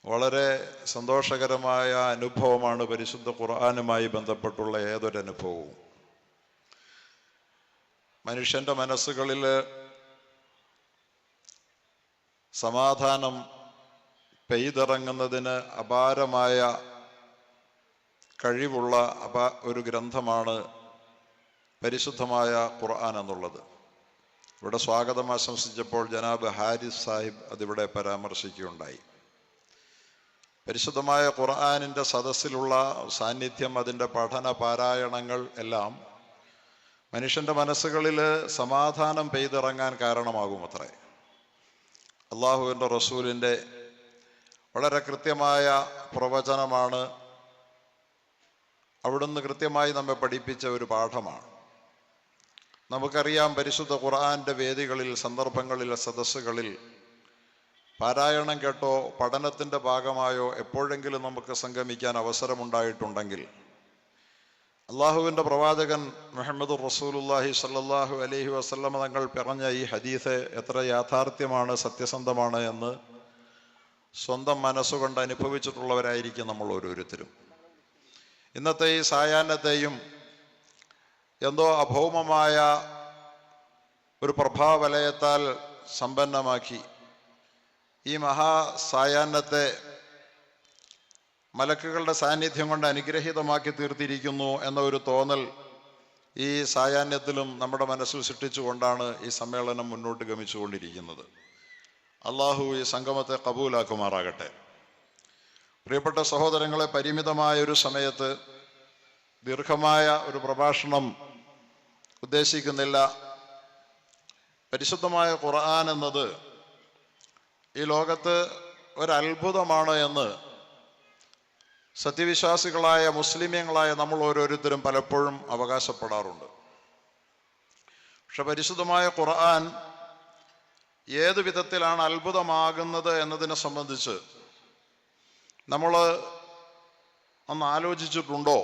വളരെ സന്തോഷകരമായ അനുഭവമാണ് പരിശുദ്ധ ഖുർആനുമായി ബന്ധപ്പെട്ടുള്ള ഏതൊരനുഭവവും. മനുഷ്യൻ്റെ മനസ്സുകളിൽ സമാധാനം പെയ്തിറങ്ങുന്നതിന് അപാരമായ കഴിവുള്ള ഒരു ഗ്രന്ഥമാണ് പരിശുദ്ധമായ ഖുർആൻ എന്നുള്ളത്. ഇവിടെ സ്വാഗതം ആശംസിച്ചപ്പോൾ ജനാബ് ഹാരിസ് സാഹിബ് അതിവിടെ പരാമർശിക്കുകയുണ്ടായി. പരിശുദ്ധമായ ഖുർആനിൻ്റെ സദസ്സിലുള്ള സാന്നിധ്യം, അതിൻ്റെ പഠന പാരായണങ്ങൾ എല്ലാം മനുഷ്യൻ്റെ മനസ്സുകളിൽ സമാധാനം പെയ്തിറങ്ങാൻ കാരണമാകുമത്രേ. അള്ളാഹുവിൻ്റെ റസൂലിൻ്റെ വളരെ കൃത്യമായ പ്രവചനമാണ്. അവിടുന്ന് കൃത്യമായി നമ്മെ പഠിപ്പിച്ച ഒരു പാഠമാണ്. നമുക്കറിയാം, പരിശുദ്ധ ഖുർആന്റെ വേദികളിൽ, സന്ദർഭങ്ങളിൽ, സദസ്സുകളിൽ പാരായണം കേട്ടോ പഠനത്തിൻ്റെ ഭാഗമായോ എപ്പോഴെങ്കിലും നമുക്ക് സംഗമിക്കാൻ അവസരമുണ്ടായിട്ടുണ്ടെങ്കിൽ അള്ളാഹുവിൻ്റെ പ്രവാചകൻ മുഹമ്മദ് റസൂലുള്ളാഹി സ്വല്ലല്ലാഹു അലൈഹി വസല്ലമ തങ്ങൾ പറഞ്ഞ ഈ ഹദീസ് എത്ര യാഥാർത്ഥ്യമാണ്, സത്യസന്ധമാണ് എന്ന് സ്വന്തം മനസ്സുകൊണ്ട് അനുഭവിച്ചിട്ടുള്ളവരായിരിക്കും നമ്മൾ ഓരോരുത്തരും. ഇന്നത്തെ ഈ സായാഹ്നത്തെയും എന്തോ അഭൗമമായ ഒരു പ്രഭാവലയത്താൽ സമ്പന്നമാക്കി ഈ മഹാസായാഹ്നത്തെ മലക്കുകളുടെ സാന്നിധ്യം കൊണ്ട് അനുഗ്രഹീതമാക്കി തീർത്തിരിക്കുന്നു എന്ന ഒരു തോന്നൽ ഈ സായാഹ്നത്തിലും നമ്മുടെ മനസ്സിൽ സൃഷ്ടിച്ചുകൊണ്ടാണ് ഈ സമ്മേളനം മുന്നോട്ട് ഗമിച്ചുകൊണ്ടിരിക്കുന്നത്. അള്ളാഹു ഈ സംഗമത്തെ കബൂലാക്കുമാറാകട്ടെ. പ്രിയപ്പെട്ട സഹോദരങ്ങളെ, പരിമിതമായ ഒരു സമയത്ത് ദീർഘമായ ഒരു പ്രഭാഷണം ഉദ്ദേശിക്കുന്നില്ല. പരിശുദ്ധമായ ഖുർആൻ എന്നത് ഈ ലോകത്ത് ഒരത്ഭുതമാണ് എന്ന് സത്യവിശ്വാസികളായ മുസ്ലിമീങ്ങളായ നമ്മൾ ഓരോരുത്തരും പലപ്പോഴും അവകാശപ്പെടാറുണ്ട്. പക്ഷെ പരിശുദ്ധമായ ഖുർആൻ ഏത് വിധത്തിലാണ് അത്ഭുതമാകുന്നത് എന്നതിനെ സംബന്ധിച്ച് നമ്മൾ ഒന്ന് ആലോചിച്ചിട്ടുണ്ടോ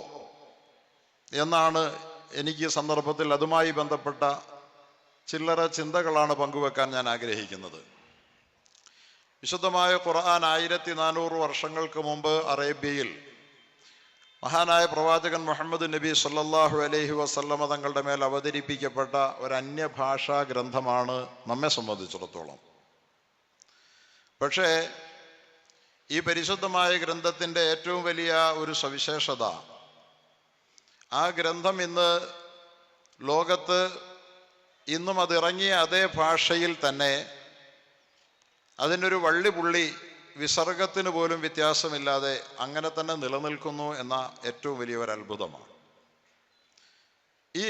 എന്നാണ് എനിക്ക് ഈ സന്ദർഭത്തിൽ അതുമായി ബന്ധപ്പെട്ട ചില്ലറ ചിന്തകളാണ് പങ്കുവെക്കാൻ ഞാൻ ആഗ്രഹിക്കുന്നത്. വിശുദ്ധമായ ഖുർആൻ 1400 വർഷങ്ങൾക്ക് മുമ്പ് അറേബ്യയിൽ മഹാനായ പ്രവാചകൻ മുഹമ്മദ് നബി സല്ലല്ലാഹു അലൈഹി വസല്ലമ തങ്ങളുടെ മേൽ അവതരിപ്പിക്കപ്പെട്ട ഒരു അന്യഭാഷാ ഗ്രന്ഥമാണ് നമ്മെ സംബന്ധിച്ചിടത്തോളം. പക്ഷേ ഈ പരിശുദ്ധമായ ഗ്രന്ഥത്തിൻ്റെ ഏറ്റവും വലിയ ഒരു സവിശേഷത, ആ ഗ്രന്ഥം ഇന്ന് ലോകത്ത് ഇന്നും അതിറങ്ങിയ അതേ ഭാഷയിൽ തന്നെ അതിനൊരു വള്ളിപുള്ളി വിസർഗത്തിന് പോലും വ്യത്യാസമില്ലാതെ അങ്ങനെ തന്നെ നിലനിൽക്കുന്നു എന്ന ഏറ്റവും വലിയൊരു അത്ഭുതമാണ്. ഈ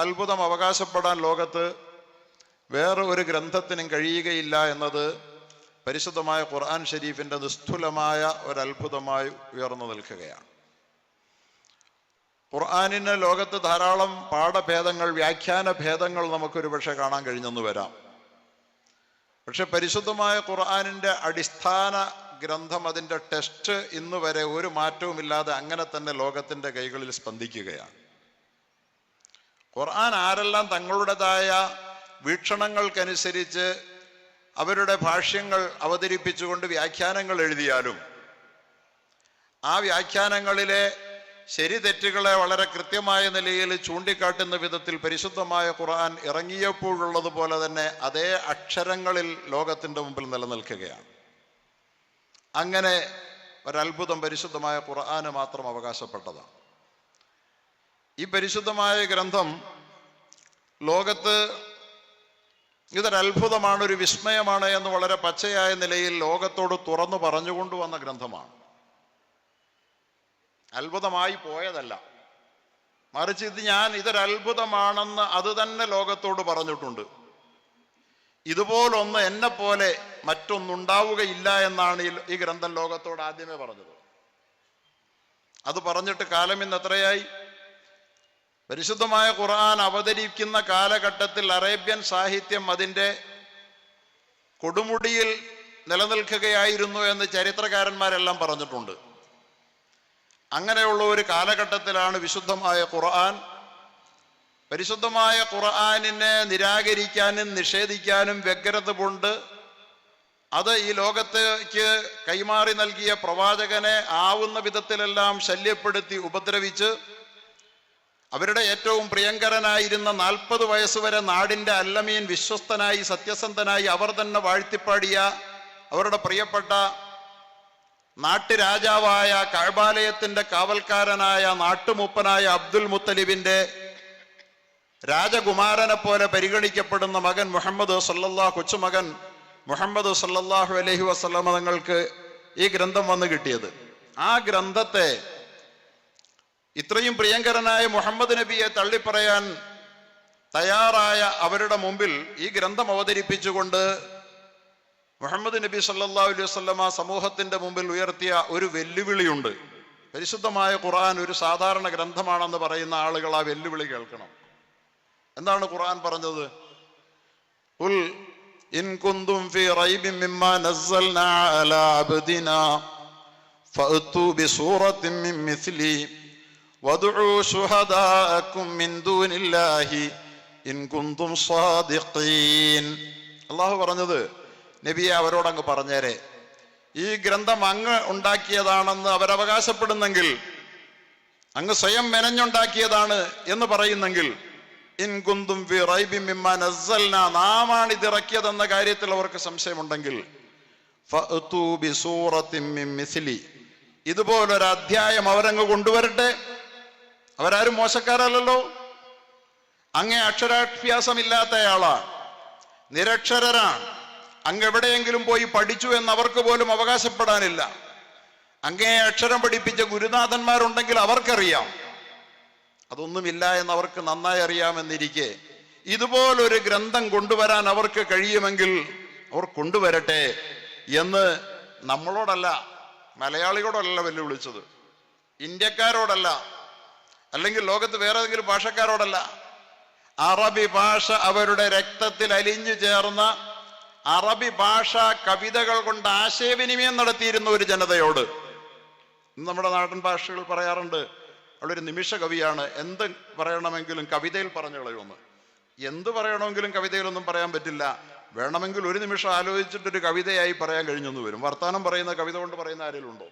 അത്ഭുതം അവകാശപ്പെടാൻ ലോകത്ത് വേറെ ഒരു ഗ്രന്ഥത്തിനും കഴിയുകയില്ല എന്നത് പരിശുദ്ധമായ ഖുർആൻ ഷരീഫിൻ്റെ നിസ്തുലമായ ഒരത്ഭുതമായി ഉയർന്നു നിൽക്കുകയാണ്. ഖുർആനിന് ലോകത്ത് ധാരാളം പാഠഭേദങ്ങൾ, വ്യാഖ്യാന ഭേദങ്ങൾ നമുക്കൊരു പക്ഷേ കാണാൻ കഴിഞ്ഞെന്ന് വരാം. പക്ഷെ പരിശുദ്ധമായ ഖുർആനിൻ്റെ അടിസ്ഥാന ഗ്രന്ഥം, അതിൻ്റെ ടെക്സ്റ്റ് ഇന്ന് വരെ ഒരു മാറ്റവുമില്ലാതെ അങ്ങനെ തന്നെ ലോകത്തിൻ്റെ കൈകളിൽ സ്പന്ദിക്കുകയാണ്. ഖുർആൻ ആരെല്ലാം തങ്ങളുടേതായ വീക്ഷണങ്ങൾക്കനുസരിച്ച് അവരുടെ ഭാഷ്യങ്ങൾ അവതരിപ്പിച്ചുകൊണ്ട് വ്യാഖ്യാനങ്ങൾ എഴുതിയാലും ആ വ്യാഖ്യാനങ്ങളിലെ ശരി തെറ്റുകളെ വളരെ കൃത്യമായ നിലയിൽ ചൂണ്ടിക്കാട്ടുന്ന വിധത്തിൽ പരിശുദ്ധമായ ഖുർആൻ ഇറങ്ങിയപ്പോഴുള്ളതുപോലെ തന്നെ അതേ അക്ഷരങ്ങളിൽ ലോകത്തിൻ്റെ മുമ്പിൽ നിലനിൽക്കുകയാണ്. അങ്ങനെ ഒരത്ഭുതം പരിശുദ്ധമായ ഖുർആന് മാത്രം അവകാശപ്പെട്ടതാണ്. ഈ പരിശുദ്ധമായ ഗ്രന്ഥം ലോകത്ത് ഇതൊരത്ഭുതമാണ്, ഒരു വിസ്മയമാണ് എന്ന് വളരെ പച്ചയായ നിലയിൽ ലോകത്തോട് തുറന്നു പറഞ്ഞുകൊണ്ടുവന്ന ഗ്രന്ഥമാണ്. അത്ഭുതമായി പോയതല്ല, മറിച്ച് ഇതൊരത്ഭുതമാണെന്ന് അത് തന്നെ ലോകത്തോട് പറഞ്ഞിട്ടുണ്ട്. ഇതുപോലൊന്ന് എന്നെ പോലെ മറ്റൊന്നുണ്ടാവുകയില്ല എന്നാണ് ഈ ഗ്രന്ഥം ലോകത്തോട് ആദ്യമേ പറഞ്ഞത്. അത് പറഞ്ഞിട്ട് കാലം ഇന്ന് എത്രയായി? പരിശുദ്ധമായ ഖുർആൻ അവതരിക്കുന്ന കാലഘട്ടത്തിൽ അറേബ്യൻ സാഹിത്യം അതിൻ്റെ കൊടുമുടിയിൽ നിലനിൽക്കുകയായിരുന്നു എന്ന് ചരിത്രകാരന്മാരെല്ലാം പറഞ്ഞിട്ടുണ്ട്. അങ്ങനെയുള്ള ഒരു കാലഘട്ടത്തിലാണ് വിശുദ്ധമായ ഖുർആൻ. പരിശുദ്ധമായ ഖുർആനിനെ നിരാകരിക്കാനും നിഷേധിക്കാനും വ്യഗ്രത കൊണ്ട് അത് ഈ ലോകത്തേക്ക് കൈമാറി നൽകിയ പ്രവാചകനെ ആവുന്ന വിധത്തിലെല്ലാം ശല്യപ്പെടുത്തി ഉപദ്രവിച്ച് അവരുടെ ഏറ്റവും പ്രിയങ്കരനായിരുന്ന 40 വയസ്സുവരെ നാടിൻ്റെ അല്ലമീൻ വിശ്വസ്തനായി സത്യസന്ധനായി അവർ തന്നെ വാഴ്ത്തിപ്പാടിയ അവരുടെ പ്രിയപ്പെട്ട നാട്ടുരാജാവായ കഅബാലയത്തിൻ്റെ കാവൽക്കാരനായ നാട്ടുമൂപ്പനായ അബ്ദുൽ മുത്തലിബിൻ്റെ രാജകുമാരനെ പോലെ പരിഗണിക്കപ്പെടുന്ന മകൻ കൊച്ചുമകൻ മുഹമ്മദ് സല്ലല്ലാഹു അലൈഹി വസല്ലമ തങ്ങൾക്ക് ഈ ഗ്രന്ഥം വന്നു കിട്ടിയത്. ആ ഗ്രന്ഥത്തെ ഇത്രയും പ്രിയങ്കരനായ മുഹമ്മദ് നബിയെ തള്ളിപ്പറയാൻ തയ്യാറായ അവരുടെ മുമ്പിൽ ഈ ഗ്രന്ഥം അവതരിപ്പിച്ചുകൊണ്ട് മുഹമ്മദ് നബി സല്ലല്ലാഹു അലൈഹി വസല്ലമ സമൂഹത്തിന്റെ മുമ്പിൽ ഉയർത്തിയ ഒരു വെല്ലുവിളിയുണ്ട്. പരിശുദ്ധമായ ഖുർആൻ ഒരു സാധാരണ ഗ്രന്ഥമാണെന്ന് പറയുന്ന ആളുകൾ ആ വെല്ലുവിളി കേൾക്കണം. എന്താണ് ഖുർആൻ പറഞ്ഞത്? ഖുൽ ഇൻ കുന്തും ഫീ റൈബിൻ മിമ്മാ നസ്സൽനാ അലാ അബ്ദിനാ ഫഅതു ബിസൂറത്തിൻ മിൻ മിസ്ലി വദ്ഉ ശുഹദാഅക്കും മിൻ ദൂനില്ലാഹി ഇൻ കുന്തും സാദിഖീൻ. അല്ലാഹു പറഞ്ഞത്, നബിയെ അവരോടങ്ങ് പറഞ്ഞേരെ, ഈ ഗ്രന്ഥം അങ്ങ് ഉണ്ടാക്കിയതാണെന്ന് അവരവകാശപ്പെടുന്നെങ്കിൽ, അങ്ങ് സ്വയം മെനഞ്ഞുണ്ടാക്കിയതാണ് എന്ന് പറയുന്നെങ്കിൽ, ഇൻ കുന്തും ഫീ റൈബിൻ മിമ്മാ നസ്സൽനാ, നാമാണ് ഇതിറക്കിയതെന്ന കാര്യത്തിൽ അവർക്ക് സംശയമുണ്ടെങ്കിൽ, ഫഅതു ബിസൂറത്തിൻ മിൻ മിസ്ലി, ഇതുപോലൊരു അധ്യായം അവരങ്ങ് കൊണ്ടുവരട്ടെ. അവരാരും മോശക്കാരല്ലോ, അങ്ങേ അക്ഷരാഭ്യാസമില്ലാത്തയാളാണ്, നിരക്ഷരരാണ്, അങ്ങ് എവിടെയെങ്കിലും പോയി പഠിച്ചു എന്ന് അവർക്ക് പോലും അവകാശപ്പെടാനില്ല. അങ്ങേ അക്ഷരം പഠിപ്പിച്ച ഗുരുനാഥന്മാരുണ്ടെങ്കിൽ അവർക്കറിയാം, അതൊന്നുമില്ല എന്ന് അവർക്ക് നന്നായി അറിയാമെന്നിരിക്കെ ഇതുപോലൊരു ഗ്രന്ഥം കൊണ്ടുവരാൻ അവർക്ക് കഴിയുമെങ്കിൽ അവർ കൊണ്ടുവരട്ടെ എന്ന് നമ്മളോടല്ല, മലയാളികളോടല്ല വെല്ലുവിളിച്ചത്, ഇന്ത്യക്കാരോടല്ല, അല്ലെങ്കിൽ ലോകത്ത് വേറെ ഏതെങ്കിലും ഭാഷക്കാരോടല്ല. അറബി ഭാഷ അവരുടെ രക്തത്തിൽ അലിഞ്ഞു ചേർന്ന അറബി ഭാഷ കവിതകൾ കൊണ്ട് ആശയവിനിമയം നടത്തിയിരുന്ന ഒരു ജനതയോട്. നമ്മുടെ നാടൻ ഭാഷകൾ പറയാറുണ്ട്, അവളൊരു നിമിഷ കവിയാണ്, എന്ത് പറയണമെങ്കിലും കവിതയിൽ പറഞ്ഞു കളയുമെന്ന്. എന്ത് പറയണമെങ്കിലും കവിതയിലൊന്നും പറയാൻ പറ്റില്ല. വേണമെങ്കിൽ ഒരു നിമിഷം ആലോചിച്ചിട്ടൊരു കവിതയായി പറയാൻ കഴിഞ്ഞെന്ന് വരും. വർത്താനം പറയുന്ന കവിത കൊണ്ട് പറയുന്ന ആരെങ്കിലും ഉണ്ടോ?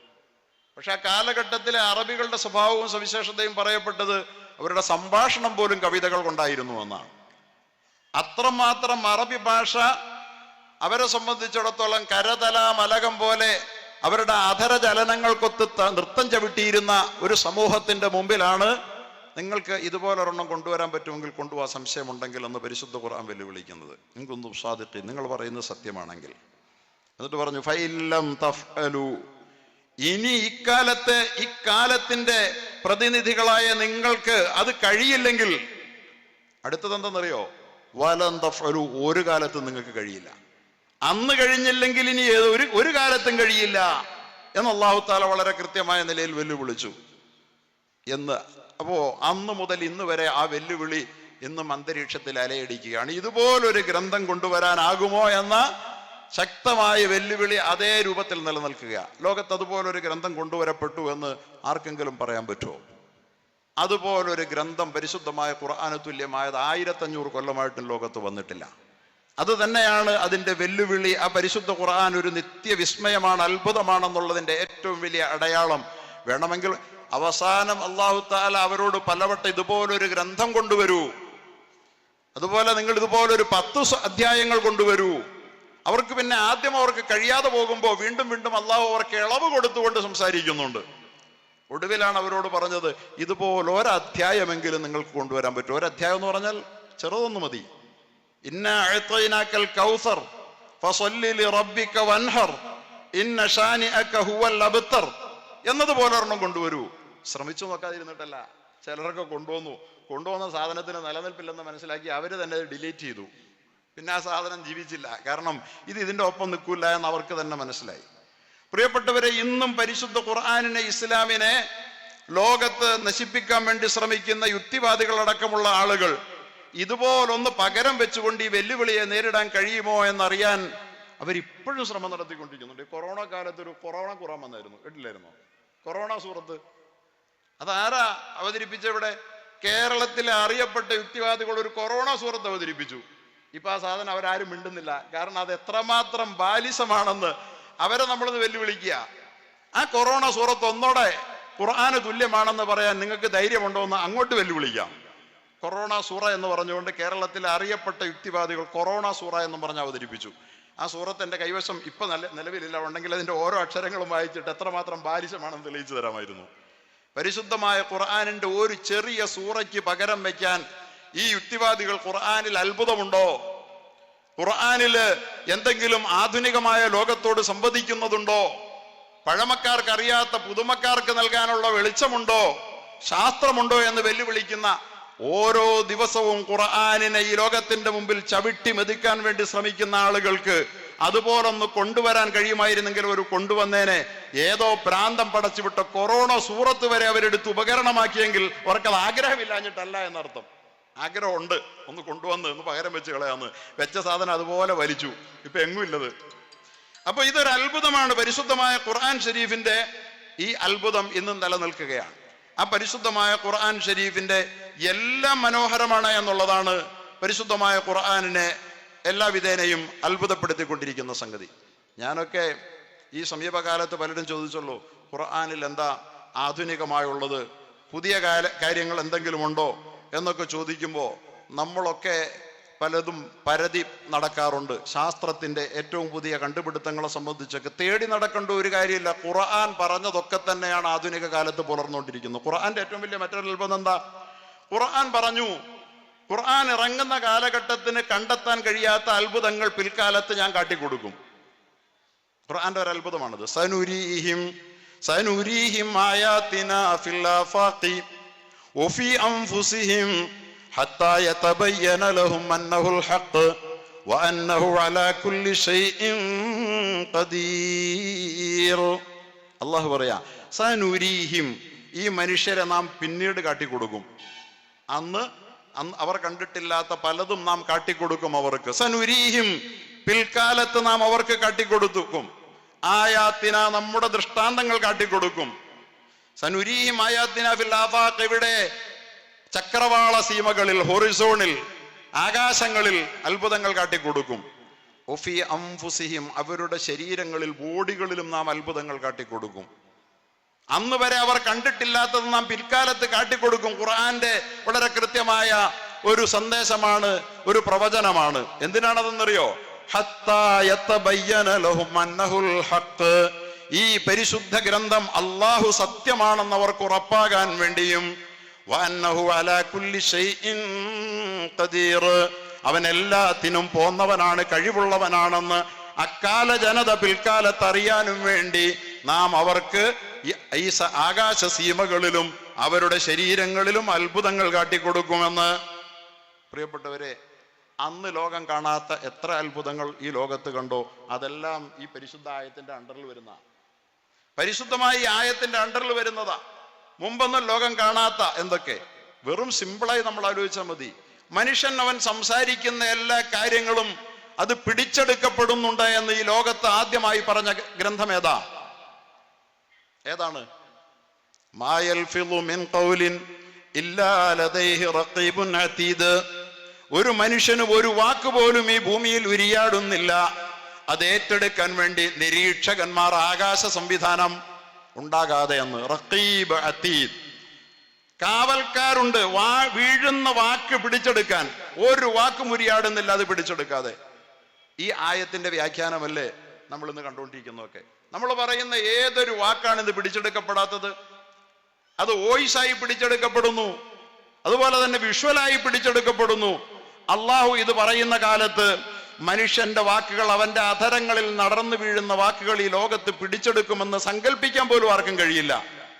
പക്ഷെ ആ കാലഘട്ടത്തിലെ അറബികളുടെ സ്വഭാവവും സവിശേഷതയും പറയപ്പെട്ടത് അവരുടെ സംഭാഷണം പോലും കവിതകൾ കൊണ്ടായിരുന്നു എന്നാണ്. അത്രമാത്രം അറബി ഭാഷ അവരെ സംബന്ധിച്ചിടത്തോളം കരതല മലകം പോലെ അവരുടെ അധര ചലനങ്ങൾക്കൊത്ത് നൃത്തം ചവിട്ടിയിരുന്ന ഒരു സമൂഹത്തിന്റെ മുമ്പിലാണ് നിങ്ങൾക്ക് ഇതുപോലൊരെണ്ണം കൊണ്ടുവരാൻ പറ്റുമെങ്കിൽ കൊണ്ടുപോകാൻ സംശയമുണ്ടെങ്കിൽ എന്ന് പരിശുദ്ധ ഖുർആൻ വെല്ലുവിളിക്കുന്നത്. ഇൻകുന്തും സാദിഖീൻ, നിങ്ങൾ പറയുന്നത് സത്യമാണെങ്കിൽ. എന്നിട്ട് പറഞ്ഞു ഫഇല്ലം തഫ്അലു, ഇനി ഇക്കാലത്തിന്റെ പ്രതിനിധികളായ നിങ്ങൾക്ക് അത് കഴിയില്ലെങ്കിൽ അടുത്തതെന്തെന്നറിയോ? വലൻ തഫ്അലു, ഒരു കാലത്തും നിങ്ങൾക്ക് കഴിയില്ല. അന്ന് കഴിഞ്ഞില്ലെങ്കിൽ ഇനി ഒരു കാലത്തും കഴിയില്ല എന്ന് അല്ലാഹു തആല വളരെ കൃത്യമായ നിലയിൽ വെല്ലുവിളിച്ചു എന്ന്. അപ്പോ അന്ന് മുതൽ ഇന്ന് വരെ ആ വെല്ലുവിളി ഇന്നും അന്തരീക്ഷത്തിൽ അലയടിക്കുകയാണ്. ഇതുപോലൊരു ഗ്രന്ഥം കൊണ്ടുവരാനാകുമോ എന്ന ശക്തമായ വെല്ലുവിളി അതേ രൂപത്തിൽ നിലനിൽക്കുക. ലോകത്ത് അതുപോലൊരു ഗ്രന്ഥം കൊണ്ടുവരപ്പെട്ടു എന്ന് ആർക്കെങ്കിലും പറയാൻ പറ്റുമോ? അതുപോലൊരു ഗ്രന്ഥം പരിശുദ്ധമായ ഖുർആന് തുല്യമായത് 1500 കൊല്ലമായിട്ടും ലോകത്ത് വന്നിട്ടില്ല. അത് തന്നെയാണ് അതിൻ്റെ വെല്ലുവിളി. ആ പരിശുദ്ധ ഖുർആൻ ഒരു നിത്യവിസ്മയമാണ്, അത്ഭുതമാണെന്നുള്ളതിൻ്റെ ഏറ്റവും വലിയ അടയാളം. വേണമെങ്കിൽ അവസാനം അല്ലാഹു തആല അവരോട് പലവട്ടം ഇതുപോലൊരു ഗ്രന്ഥം കൊണ്ടുവരൂ, അതുപോലെ നിങ്ങൾ ഇതുപോലൊരു 10 അധ്യായങ്ങൾ കൊണ്ടുവരൂ. അവർക്ക് പിന്നെ ആദ്യം അവർക്ക് കഴിയാതെ പോകുമ്പോൾ വീണ്ടും വീണ്ടും അല്ലാഹു അവർക്ക് ഇളവ് കൊടുത്തുകൊണ്ട് സംസാരിക്കുന്നുണ്ട്. ഒടുവിലാണ് അവരോട് പറഞ്ഞത്, ഇതുപോലെ ഒരധ്യായമെങ്കിലും നിങ്ങൾക്ക് കൊണ്ടുവരാൻ പറ്റും. ഒരധ്യായം എന്ന് പറഞ്ഞാൽ ചെറുതൊന്നു മതി. ഇന്നാ അഅ്തൈനാക്കൽ കൗസർ ഫസല്ലി ലിറബ്ബിക വൻഹർ ഇന്ന ശാനിഅക ഹുവൽ അബ്തർ എന്നതുപോലെ ഒരെണ്ണം കൊണ്ടുവരൂ. ശ്രമിച്ചു നോക്കാതിരുന്നിട്ടല്ല, ചിലരൊക്കെ കൊണ്ടുവന്ന സാധനത്തിന് നിലനിൽപ്പില്ലെന്ന് മനസ്സിലാക്കി അവർ തന്നെ ഡിലീറ്റ് ചെയ്തു. പിന്നെ ആ സാധനം ജീവിച്ചില്ല. കാരണം ഇതിൻ്റെ ഒപ്പം നിൽക്കില്ല എന്ന് അവർക്ക് തന്നെ മനസ്സിലായി. പ്രിയപ്പെട്ടവരെ, ഇന്നും പരിശുദ്ധ ഖുർആനിനെ, ഇസ്ലാമിനെ ലോകത്ത് നശിപ്പിക്കാൻ വേണ്ടി ശ്രമിക്കുന്ന യുക്തിവാദികളടക്കമുള്ള ആളുകൾ ഇതുപോലൊന്ന് പകരം വെച്ചുകൊണ്ട് ഈ വെല്ലുവിളിയെ നേരിടാൻ കഴിയുമോ എന്നറിയാൻ അവരിപ്പോഴും ശ്രമം നടത്തിക്കൊണ്ടിരിക്കുന്നുണ്ട്. കൊറോണ കാലത്ത് ഒരു കൊറോണ ഖുർആൻ വന്നായിരുന്നു, കേട്ടില്ലായിരുന്നോ? കൊറോണ സൂറത്ത് അതാരാ അവതരിപ്പിച്ച? ഇവിടെ കേരളത്തിലെ അറിയപ്പെട്ട യുക്തിവാദികൾ ഒരു കൊറോണ സൂറത്ത് അവതരിപ്പിച്ചു. ഇപ്പൊ ആ സാധനം അവരാരും മിണ്ടുന്നില്ല. കാരണം അത് എത്രമാത്രം ബാലിശമാണെന്ന് അവരെ നമ്മളൊന്ന് വെല്ലുവിളിക്കുക. ആ കൊറോണ സൂറത്ത് ഒന്നോടെ ഖുർആന് തുല്യമാണെന്ന് പറയാൻ നിങ്ങൾക്ക് ധൈര്യമുണ്ടോ എന്ന് അങ്ങോട്ട് വെല്ലുവിളിക്കാം. കൊറോണ സൂറ എന്ന് പറഞ്ഞുകൊണ്ട് കേരളത്തിലെ അറിയപ്പെട്ട യുക്തിവാദികൾ കൊറോണ സൂറ എന്ന് പറഞ്ഞ് അവതരിപ്പിച്ചു. ആ സൂറത്ത് എൻ്റെ കൈവശം ഇപ്പൊ നിലവിലില്ല. ഉണ്ടെങ്കിൽ അതിൻ്റെ ഓരോ അക്ഷരങ്ങളും വായിച്ചിട്ട് എത്രമാത്രം ബാലിശമാണെന്ന് തെളിയിച്ചു തരാമായിരുന്നു. പരിശുദ്ധമായ ഖുർആനിന്റെ ഒരു ചെറിയ സൂറയ്ക്ക് പകരം വയ്ക്കാൻ ഈ യുക്തിവാദികൾ ഖുർആനിൽ അത്ഭുതമുണ്ടോ? ഖുർആനില് എന്തെങ്കിലും ആധുനികമായ ലോകത്തോട് സംവദിക്കുന്നതുണ്ടോ? പഴമക്കാർക്ക് അറിയാത്ത പുതുമക്കാർക്ക് നൽകാനുള്ള വെളിച്ചമുണ്ടോ? ശാസ്ത്രമുണ്ടോ എന്ന് വെല്ലുവിളിക്കുന്ന, ഓരോ ദിവസവും ഖുർആനിനെ ഈ ലോകത്തിന്റെ മുമ്പിൽ ചവിട്ടി മെതിക്കാൻ വേണ്ടി ശ്രമിക്കുന്ന ആളുകൾക്ക് അതുപോലൊന്ന് കൊണ്ടുവരാൻ കഴിയുമായിരുന്നെങ്കിൽ ഒരു കൊണ്ടുവന്നേനെ. ഏതോ പ്രാന്തം പടച്ചുവിട്ട കൊറോണ സൂറത്ത് വരെ അവരെടുത്ത് ഉപകരണമാക്കിയെങ്കിൽ അവർക്കത് ആഗ്രഹമില്ലാഞ്ഞിട്ടല്ല എന്നർത്ഥം. ആഗ്രഹമുണ്ട്, ഒന്ന് കൊണ്ടുവന്ന് ഒന്ന് പകരം വെച്ച് കളയാന്ന് വെച്ച സാധനം അതുപോലെ വലിച്ചു. ഇപ്പൊ എങ്ങുമില്ലത്. അപ്പൊ ഇതൊരു അത്ഭുതമാണ്. പരിശുദ്ധമായ ഖുർആൻ ഷരീഫിന്റെ ഈ അത്ഭുതം ഇന്നും നിലനിൽക്കുകയാണ്. ആ പരിശുദ്ധമായ ഖുർആൻ ഷരീഫിന്റെ എല്ലാം മനോഹരമാണ് എന്നുള്ളതാണ് പരിശുദ്ധമായ ഖുർആനിനെ എല്ലാ വിധേനയും അത്ഭുതപ്പെടുത്തിക്കൊണ്ടിരിക്കുന്ന സംഗതി. ഞാനൊക്കെ ഈ സമീപകാലത്ത് പലരും ചോദിച്ചുള്ളൂ, ഖുർആനിൽ എന്താ ആധുനികമായുള്ളത്, പുതിയ കാര്യങ്ങൾ എന്തെങ്കിലും ഉണ്ടോ എന്നൊക്കെ ചോദിക്കുമ്പോൾ നമ്മളൊക്കെ പലതും പരതി നടക്കാറുണ്ട്. ശാസ്ത്രത്തിന്റെ ഏറ്റവും പുതിയ കണ്ടുപിടുത്തങ്ങളെ സംബന്ധിച്ചൊക്കെ തേടി നടക്കേണ്ട ഒരു കാര്യമില്ല. ഖുർആൻ പറഞ്ഞതൊക്കെ തന്നെയാണ് ആധുനിക കാലത്ത് പുലർന്നുകൊണ്ടിരിക്കുന്നത്. ഖുർആന്റെ ഏറ്റവും വലിയ മറ്റൊരു അത്ഭുതം എന്താ? ഖുർആൻ പറഞ്ഞു, ഖുർആൻ ഇറങ്ങുന്ന കാലഘട്ടത്തിന് കണ്ടെത്താൻ കഴിയാത്ത അത്ഭുതങ്ങൾ പിൽക്കാലത്ത് ഞാൻ കാട്ടിക്കൊടുക്കും. ഖുർആന്റെ ഒരു അത്ഭുതമാണത്. സനുരീഹിം ആയാതിനാ ഫിൽ ആഫാഖി വഫി അൻഫുസിഹിം ഹത്താ യതബയ്യന ലഹും അന്നഹുൽ ഹഖ് വഅന്നഹു അലാ കുല്ലി ഷൈഇൻ ഖദീർ. അല്ലാഹു പറയാ, സനുരീഹിം, ഈ മനുഷ്യരെ നാം പിന്നീട് കാട്ടിക്കൊടുക്കും. അന്ന് അവർ കണ്ടിട്ടില്ലാത്ത പലതും നാം കാട്ടിക്കൊടുക്കും അവർക്ക്. സനുരീഹിം, പിൽക്കാലത്ത് നാം അവർക്ക് കാട്ടിക്കൊടുക്കും. ആയാത്തിന, നമ്മുടെ ദൃഷ്ടാന്തങ്ങൾ കാട്ടിക്കൊടുക്കും. സനുരീഹിം ആയാത്തിന ഫിൽ ആഫാഖ്, ഇവിടെ ചക്രവാള സീമകളിൽ, ഹൊറിസോണിൽ, ആകാശങ്ങളിൽ അത്ഭുതങ്ങൾ കാട്ടിക്കൊടുക്കും. ഒഫി അംഫുസിഹിം, അവരുടെ ശരീരങ്ങളിൽ, ബോഡികളിലും നാം അത്ഭുതങ്ങൾ കാട്ടിക്കൊടുക്കും. അന്ന് വരെ അവർ കണ്ടിട്ടില്ലാത്തത് നാം പിൽക്കാലത്ത് കാട്ടിക്കൊടുക്കും. ഖുർആന്റെ വളരെ കൃത്യമായ ഒരു സന്ദേശമാണ്, ഒരു പ്രവചനമാണ്. എന്തിനാണതെന്നറിയോ? ഹത്താ യതബയ്യന ലഹും അന്നഹുൽ ഹഖ്, ഈ പരിശുദ്ധ ഗ്രന്ഥം അല്ലാഹു സത്യമാണെന്ന് അവർക്ക് ഉറപ്പാകാൻ വേണ്ടിയും വഅന്നഹു അലാ കുല്ലി ഷൈഇൻ ഖദീർ, അവൻ എല്ലാത്തിനും പോന്നവനാണ്, കഴിവുള്ളവനാണെന്ന് അക്കാല ജനത പിൽക്കാലത്ത് അറിയാനും വേണ്ടി നാം അവർക്ക് ഈ ആകാശ സീമകളിലും അവരുടെ ശരീരങ്ങളിലും അത്ഭുതങ്ങൾ കാട്ടിക്കൊടുക്കുമെന്ന്. പ്രിയപ്പെട്ടവരെ, അന്ന് ലോകം കാണാത്ത എത്ര അത്ഭുതങ്ങൾ ഈ ലോകത്ത് കണ്ടോ, അതെല്ലാം ഈ പരിശുദ്ധ ആയത്തിന്റെ അണ്ടറിൽ വരുന്ന, പരിശുദ്ധമായി ഈ ആയത്തിന്റെ അണ്ടറിൽ വരുന്നതാ. മുമ്പൊന്നും ലോകം കാണാത്ത എന്തൊക്കെ, വെറും സിമ്പിളായി നമ്മൾ ആലോചിച്ചാൽ മതി. മനുഷ്യൻ അവൻ സംസാരിക്കുന്ന എല്ലാ കാര്യങ്ങളും അത് പിടിച്ചെടുക്കപ്പെടുന്നുണ്ട് എന്ന് ഈ ലോകത്ത് ആദ്യമായി പറഞ്ഞ ഗ്രന്ഥം ഏതാണ്? മാ യൽഫിളു മിൻ ഖൗലിൻ ഇല്ലാ ലദൈഹി റഖീബുൻ അതീദ്. ഒരു മനുഷ്യന് ഒരു വാക്ക് പോലും ഈ ഭൂമിയിൽ ഉരിയാടുന്നില്ല, അത് ഏറ്റെടുക്കാൻ വേണ്ടി നിരീക്ഷകന്മാർ, ആകാശ സംവിധാനം ഉണ്ടാകാതെ എന്ന്. റഖീബ് അതീദ്, കാവൽക്കാരുണ്ട്. വീഴുന്ന വാക്ക് പിടിച്ചെടുക്കാൻ ഒരു വാക്കും ഉരിയാടുന്നില്ല അത് പിടിച്ചെടുക്കാതെ. ഈ ആയത്തിന്റെ വ്യാഖ്യാനമല്ലേ നമ്മൾ ഇന്ന് കണ്ടുകൊണ്ടിരിക്കുന്നതൊക്കെ. നമ്മൾ പറയുന്ന ഏതൊരു വാക്കാണ് ഇത് പിടിച്ചെടുക്കപ്പെടാത്തത്? അത് വോയിസായി പിടിച്ചെടുക്കപ്പെടുന്നു, അതുപോലെ തന്നെ വിഷ്വലായി പിടിച്ചെടുക്കപ്പെടുന്നു. അള്ളാഹു ഇത് പറയുന്ന കാലത്ത് മനുഷ്യന്റെ വാക്കുകൾ, അവന്റെ അധരങ്ങളിൽ നടന്നു വീഴുന്ന വാക്കുകൾ ഈ ലോകത്ത് പിടിച്ചെടുക്കുമെന്ന് സങ്കല്പിക്കാൻ പോലും ആർക്കും കഴിയില്ല.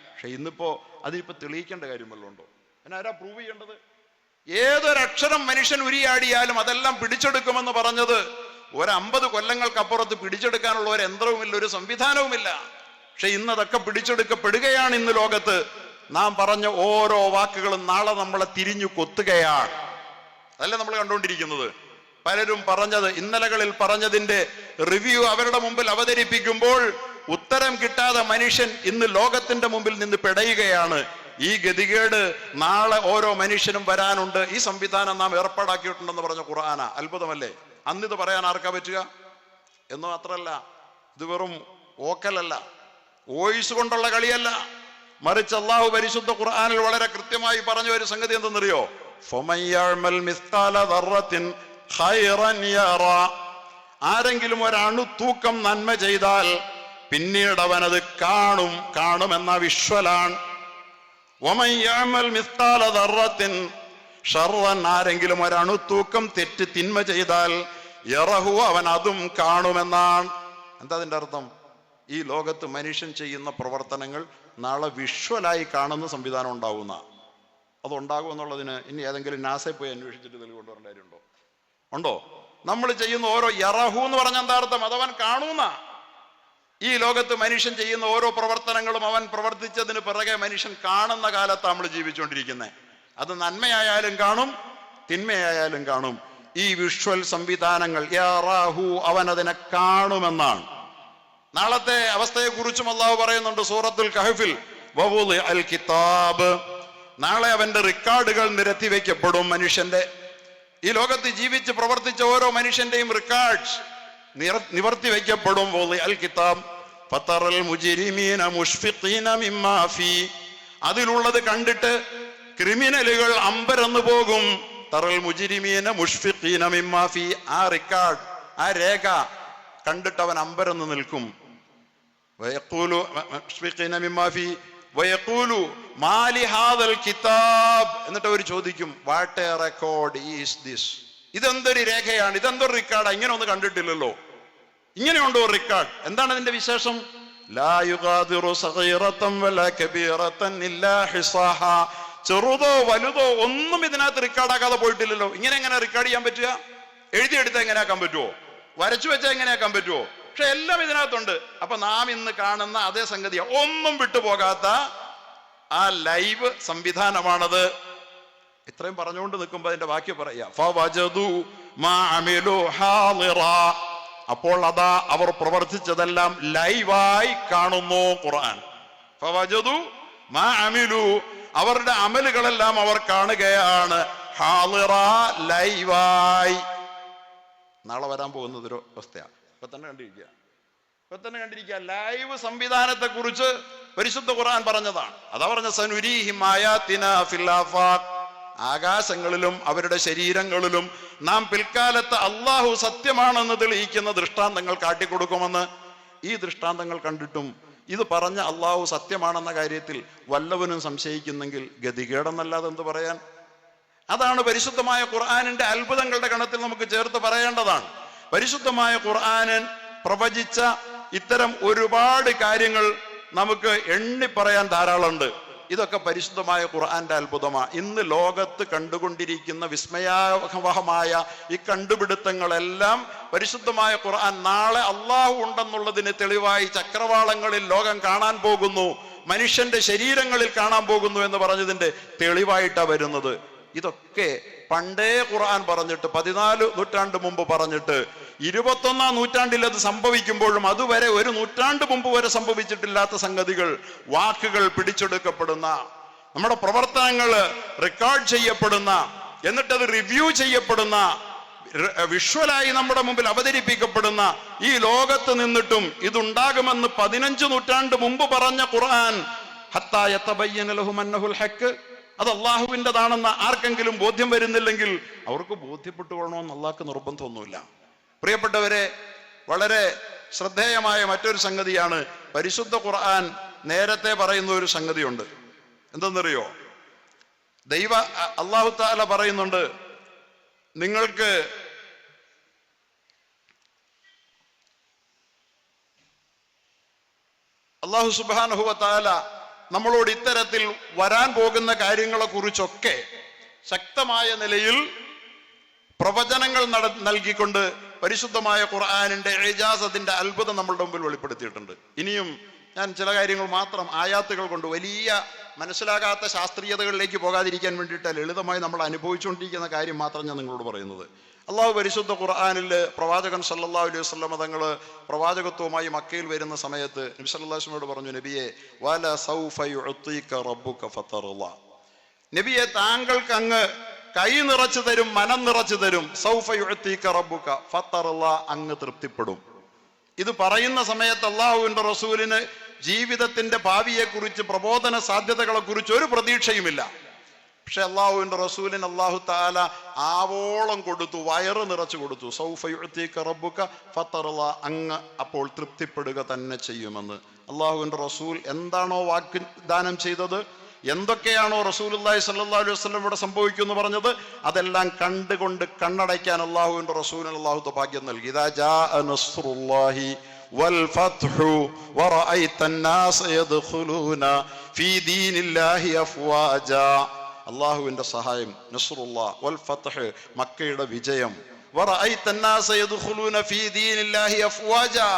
പക്ഷെ ഇന്നിപ്പോ അതിപ്പോ തെളിയിക്കേണ്ട കാര്യം വല്ലതും ഉണ്ടോ? ആരാ പ്രൂവ് ചെയ്യേണ്ടത്? ഏതൊരക്ഷരം മനുഷ്യൻ ഉരിയാടിയാലും അതെല്ലാം പിടിച്ചെടുക്കുമെന്ന് പറഞ്ഞത് 50 കൊല്ലങ്ങൾക്കപ്പുറത്ത് പിടിച്ചെടുക്കാനുള്ള ഒരു യന്ത്രവുമില്ല, ഒരു സംവിധാനവുമില്ല. പക്ഷെ ഇന്നതൊക്കെ പിടിച്ചെടുക്കപ്പെടുകയാണ്. ഇന്ന് ലോകത്ത് നാം പറഞ്ഞ ഓരോ വാക്കുകളും നാളെ നമ്മളെ തിരിഞ്ഞു കൊത്തുകയാണ്. അതല്ലേ നമ്മൾ കണ്ടുകൊണ്ടിരിക്കുന്നത്. പലരും പറഞ്ഞത്, ഇന്നലകളിൽ പറഞ്ഞതിന്റെ റിവ്യൂ അവരുടെ മുമ്പിൽ അവതരിപ്പിക്കുമ്പോൾ ഉത്തരം കിട്ടാതെ മനുഷ്യൻ ഇന്ന് ലോകത്തിന്റെ മുമ്പിൽ നിന്ന് പിടയുകയാണ്. ഈ ഗതികേട് നാളെ ഓരോ മനുഷ്യനും വരാനുണ്ട്, ഈ സംവിധാനം നാം ഏർപ്പാടാക്കിയിട്ടുണ്ടെന്ന് പറഞ്ഞ ഖുർആന. അത്ഭുതമല്ലേ? അന്നിത് പറയാൻ ആർക്കാ പറ്റുക? എന്ന് മാത്രമല്ല, ഇത് വെറും ഓക്കലല്ല, വോയിസ് കൊണ്ടുള്ള കളിയല്ല, മറിച്ച് അള്ളാഹു പരിശുദ്ധ ഖുർആനിൽ വളരെ കൃത്യമായി പറഞ്ഞ ഒരു സംഗതി എന്തെന്നറിയോ? ആരെങ്കിലും ഒരണു തൂക്കം നന്മ ചെയ്താൽ പിന്നീട് അവനത് കാണുമെന്ന വിഷ്വലാണ്. ആരെങ്കിലും ഒരണു തൂക്കം തെറ്റ് തിന്മ ചെയ്താൽ യറഹു, അവൻ അതും കാണുമെന്നാണ്. എന്താ അതിന്റെ അർത്ഥം? ഈ ലോകത്ത് മനുഷ്യൻ ചെയ്യുന്ന പ്രവർത്തനങ്ങൾ നാളെ വിഷ്വലായി കാണുന്ന സംവിധാനം ഉണ്ടാവുന്ന. അതുണ്ടാകും എന്നുള്ളതിന് ഇനി ഏതെങ്കിലും നാസയിൽ പോയി അന്വേഷിച്ചിട്ട് തെളിവ് കൊണ്ടുവരേണ്ട കാര്യമുണ്ടോ? ഉണ്ടോ? നമ്മൾ ചെയ്യുന്ന ഓരോ യറഹു എന്ന് പറഞ്ഞ എന്താ അർത്ഥം? അതവൻ കാണൂന്ന. ഈ ലോകത്ത് മനുഷ്യൻ ചെയ്യുന്ന ഓരോ പ്രവർത്തനങ്ങളും അവൻ പ്രവർത്തിച്ചതിന് പിറകെ മനുഷ്യൻ കാണുന്ന കാലത്താണ് നമ്മൾ ജീവിച്ചുകൊണ്ടിരിക്കുന്നത്. അത് നന്മയായാലും കാണും, തിന്മയായാലും കാണും. ഈ വിഷ്വൽ സംവിധാനങ്ങൾ യറഹു, അവൻ അതിനെ കാണുമെന്നാണ്. നാളത്തെ അവസ്ഥയെ കുറിച്ചും അള്ളാഹു പറയുന്നുണ്ട് സൂറത്തുൽ കഹ്ഫിൽ, വവുളി അൽ കിതാബ്, നാളെ അവന്റെ റെക്കോർഡുകൾ നിരത്തി വെക്കപ്പെടും. മനുഷ്യന്റെ ഈ ലോകത്ത് ജീവിച്ച് പ്രവർത്തിച്ച ഓരോ മനുഷ്യന്റെയും റെക്കോർഡ്സ് നിവർത്തി വെക്കപ്പെടും. വവുളി അൽ കിതാബ് ഫതറൽ മുജ്രിമീന മുഷ്ഫിഖീന മിമ്മാ ഫീ, അതിലുള്ളത് കണ്ടിട്ട് ക്രിമിനലുകൾ അമ്പരന്നു പോകും. തറൽ മുജ്രിമീന മുഷ്ഫിഖീന മിമ്മാ ഫീ, ആ റെക്കോർഡ്, ആ രേഖ കണ്ടിട്ട് അവൻ അമ്പരന്ന് നിൽക്കും. എന്നിട്ട് അവർ ചോദിക്കും, what A record is this? ഇതെന്തൊരു രേഖയാണ്, ഇതെന്തൊരു റെക്കോർഡാ? ഇങ്ങനെ ഒന്ന് കണ്ടിട്ടില്ലല്ലോ, ഇങ്ങനെയുണ്ടോ റെക്കോർഡ്? എന്താണ് അതിന്റെ വിശേഷം? ലാ യുഗാദിറു സഗീറതൻ വലാ കബീറതൻ ഇല്ലാ ഹിസാഹാ, ചെറുതോ വലുതോ ഒന്നും ഇതിനകത്ത് റെക്കോർഡാക്കാതെ പോയിട്ടില്ലല്ലോ. ഇങ്ങനെ എങ്ങനെ റെക്കോർഡ് ചെയ്യാൻ പറ്റുക? എഴുതിയെടുത്താൽ എങ്ങനെയാക്കാൻ പറ്റുമോ? വരച്ചു വെച്ചാൽ എങ്ങനെയാക്കാൻ പറ്റുമോ? പക്ഷെ എല്ലാം ഇതിനകത്തുണ്ട്. അപ്പൊ നാം ഇന്ന് കാണുന്ന അതേ സംഗതിയാ, ഒന്നും വിട്ടുപോകാത്ത ആ ലൈവ് സംവിധാനമാണത്. ഇത്രയും പറഞ്ഞുകൊണ്ട് നിൽക്കുമ്പോ അതിന്റെ വാക്യം പറയാ, അപ്പോൾ അതാ അവർ പ്രവർത്തിച്ചതെല്ലാം ലൈവായി കാണുന്നു. ഖുർആൻ ഫവജദു മാ അമിലു, അവരുടെ അമലുകളെല്ലാം അവർ കാണുകയാണ്. ഹാളിറ, ലൈവായി. നാളെ വരാൻ പോകുന്നതൊരു അവസ്ഥയാണ്. ഇപ്പൊ തന്നെ കണ്ടിരിക്കുക. ലൈവ് സംവിധാനത്തെ കുറിച്ച് പരിശുദ്ധ ഖുർആൻ പറഞ്ഞതാണ്. അതാ പറഞ്ഞ സനുരീഹിം ആയാതിനാ ഫിൽ ആഫാഖ്, ആകാശങ്ങളിലും അവരുടെ ശരീരങ്ങളിലും നാം പിൽക്കാലത്ത് അള്ളാഹു സത്യമാണെന്ന് തെളിയിക്കുന്ന ദൃഷ്ടാന്തങ്ങൾ കാട്ടിക്കൊടുക്കുമെന്ന്. ഈ ദൃഷ്ടാന്തങ്ങൾ കണ്ടിട്ടും ഇത് പറഞ്ഞ അള്ളാഹു സത്യമാണെന്ന കാര്യത്തിൽ വല്ലവനും സംശയിക്കുന്നെങ്കിൽ ഗതികേടെന്നല്ലാതെ എന്ത് പറയാൻ? അതാണ് പരിശുദ്ധമായ ഖുർആനിന്റെ അത്ഭുതങ്ങളുടെ ഗണത്തിൽ നമുക്ക് ചേർത്ത് പറയേണ്ടതാണ്. പരിശുദ്ധമായ ഖുർആനിൽ പ്രവചിച്ച ഇത്തരം ഒരുപാട് കാര്യങ്ങൾ നമുക്ക് എണ്ണി പറയാൻ ധാരാളമുണ്ട്. ഇതൊക്കെ പരിശുദ്ധമായ ഖുർആന്റെ അത്ഭുതമാണ്. ഇന്ന് ലോകത്ത് കണ്ടുകൊണ്ടിരിക്കുന്ന വിസ്മയാവഹമായ ഈ കണ്ടുപിടുത്തങ്ങളെല്ലാം പരിശുദ്ധമായ ഖുർആൻ നാളെ അള്ളാഹു ഉണ്ടെന്നുള്ളതിന് തെളിവായി ചക്രവാളങ്ങളിൽ ലോകം കാണാൻ പോകുന്നു, മനുഷ്യന്റെ ശരീരങ്ങളിൽ കാണാൻ പോകുന്നു എന്ന് പറഞ്ഞതിന്റെ തെളിവായിട്ടാണ് വരുന്നത്. ഇതൊക്കെ പണ്ടേ ഖുർആൻ പറഞ്ഞിട്ട് 14 നൂറ്റാണ്ട് മുമ്പ് പറഞ്ഞിട്ട് 21-ാം നൂറ്റാണ്ടിൽ അത് സംഭവിക്കുമ്പോഴും അതുവരെ ഒരു നൂറ്റാണ്ട് മുമ്പ് വരെ സംഭവിച്ചിട്ടില്ലാത്ത സംഗതികൾ, വാക്കുകൾ പിടിച്ചെടുക്കപ്പെടുന്ന, നമ്മുടെ പ്രവർത്തനങ്ങൾ റെക്കോർഡ് ചെയ്യപ്പെടുന്ന, എന്നിട്ടത് റിവ്യൂ ചെയ്യപ്പെടുന്ന, വിഷ്വലായി നമ്മുടെ മുമ്പിൽ അവതരിപ്പിക്കപ്പെടുന്ന ഈ ലോകത്ത് നിന്നിട്ടും ഇതുണ്ടാകുമെന്ന് 15 നൂറ്റാണ്ട് മുമ്പ് പറഞ്ഞ ഖുർആൻ ഹത്താ യതബയ്യന ലഹും അന്നഹുൽ ഹഖ്, അത് അള്ളാഹുവിൻ്റെതാണെന്ന് ആർക്കെങ്കിലും ബോധ്യം വരുന്നില്ലെങ്കിൽ അവർക്ക് ബോധ്യപ്പെട്ടുകൊള്ളണമെന്ന് അള്ളാഹ്ക്ക് നിർബന്ധമൊന്നുമില്ല. പ്രിയപ്പെട്ടവരെ, വളരെ ശ്രദ്ധേയമായ മറ്റൊരു സംഗതിയാണ് പരിശുദ്ധ ഖുർആൻ നേരത്തെ പറയുന്ന ഒരു സംഗതിയുണ്ട്. എന്തെന്നറിയോ? അല്ലാഹു തആല പറയുന്നുണ്ട്, നിങ്ങൾക്ക് അല്ലാഹു സുബ്ഹാനഹു വ തആല നമ്മളോട് ഇത്തരത്തിൽ വരാൻ പോകുന്ന കാര്യങ്ങളെ കുറിച്ചൊക്കെ ശക്തമായ നിലയിൽ പ്രവചനങ്ങൾ നൽകിക്കൊണ്ട് പരിശുദ്ധമായ ഖുർആനിന്റെ ഇജാസത്തിന്റെ അത്ഭുതം നമ്മളുടെ മുമ്പിൽ വെളിപ്പെടുത്തിയിട്ടുണ്ട്. ഇനിയും ഞാൻ ചില കാര്യങ്ങൾ മാത്രം ആയാത്തുകൾ കൊണ്ട്, വലിയ മനസ്സിലാകാത്ത ശാസ്ത്രീയതകളിലേക്ക് പോകാതിരിക്കാൻ വേണ്ടിയിട്ട് ലളിതമായി നമ്മൾ അനുഭവിച്ചുകൊണ്ടിരിക്കുന്ന കാര്യം മാത്രം ഞാൻ നിങ്ങളോട് പറയുന്നത്. അള്ളാഹു പരിശുദ്ധ ഖുർആനിൽ പ്രവാചകൻ സല്ലല്ലാഹു അലൈഹി വസല്ലം തങ്ങൾ പ്രവാചകത്വവുമായി മക്കയിൽ വരുന്ന സമയത്ത് നബി സല്ലല്ലാഹു അലൈഹി വസല്ലമയോട് പറഞ്ഞു, നബിയെ വല സൗഫ യുഅതീക റബ്ബുക ഫതർള, നബിയെ താങ്കൾക്ക് അങ്ങ് കൈ നിറച്ചു തരും, മനം നിറച്ചു തരും. സൗഫ യുഅതീക റബ്ബുക ഫതർള, അങ്ങ് തൃപ്തിപ്പെടും. ഇത് പറയുന്ന സമയത്ത് അള്ളാഹുവിന്റെ റസൂലിന് ജീവിതത്തിന്റെ ഭാവിയെക്കുറിച്ച്, പ്രബോധന സാധ്യതകളെ കുറിച്ച് ഒരു പ്രതീക്ഷയുമില്ല. പക്ഷെ അള്ളാഹുവിന്റെ റസൂലിന് അള്ളാഹു തആല ആവോളം കൊടുത്തു, വയറ് നിറച്ചു കൊടുത്തു. സൗഫ യുഅതീക റബ്ബുക ഫതർള, അങ്ങ് അപ്പോൾ തൃപ്തിപ്പെടുക തന്നെ ചെയ്യുമെന്ന്. അള്ളാഹുവിന്റെ റസൂൽ എന്താണോ വാഗ്ദാനം ചെയ്തത്, എന്തൊക്കെയാണോ റസൂലുള്ളാഹി സ്വല്ലല്ലാഹു അലൈഹി വസല്ലം ഇവിടെ സംഭവിക്കുമെന്ന് പറഞ്ഞത്, അതെല്ലാം കണ്ടുകൊണ്ട് കണ്ണടയ്ക്കാൻ അള്ളാഹുവിന്റെ റസൂലിന് അള്ളാഹു ഭാഗ്യം നൽകി. ഇദാ ജാഅ നസ്റുല്ലാഹി വൽ ഫത്ഹു വറഅയ്ത അന്നാസ യദ്ഖുലൂന ഫീ ദീനില്ലാഹി അഫ്വാജാ, അള്ളാഹുവിന്റെ സഹായം, നസ്റുല്ലാഹ് വൽ ഫത്ഹ്, മക്കയുടെ വിജയം, വറഅയ്ത അന്നാസ യദ്ഖുലൂന ഫീ ദീനില്ലാഹി അഫ്വാജാ,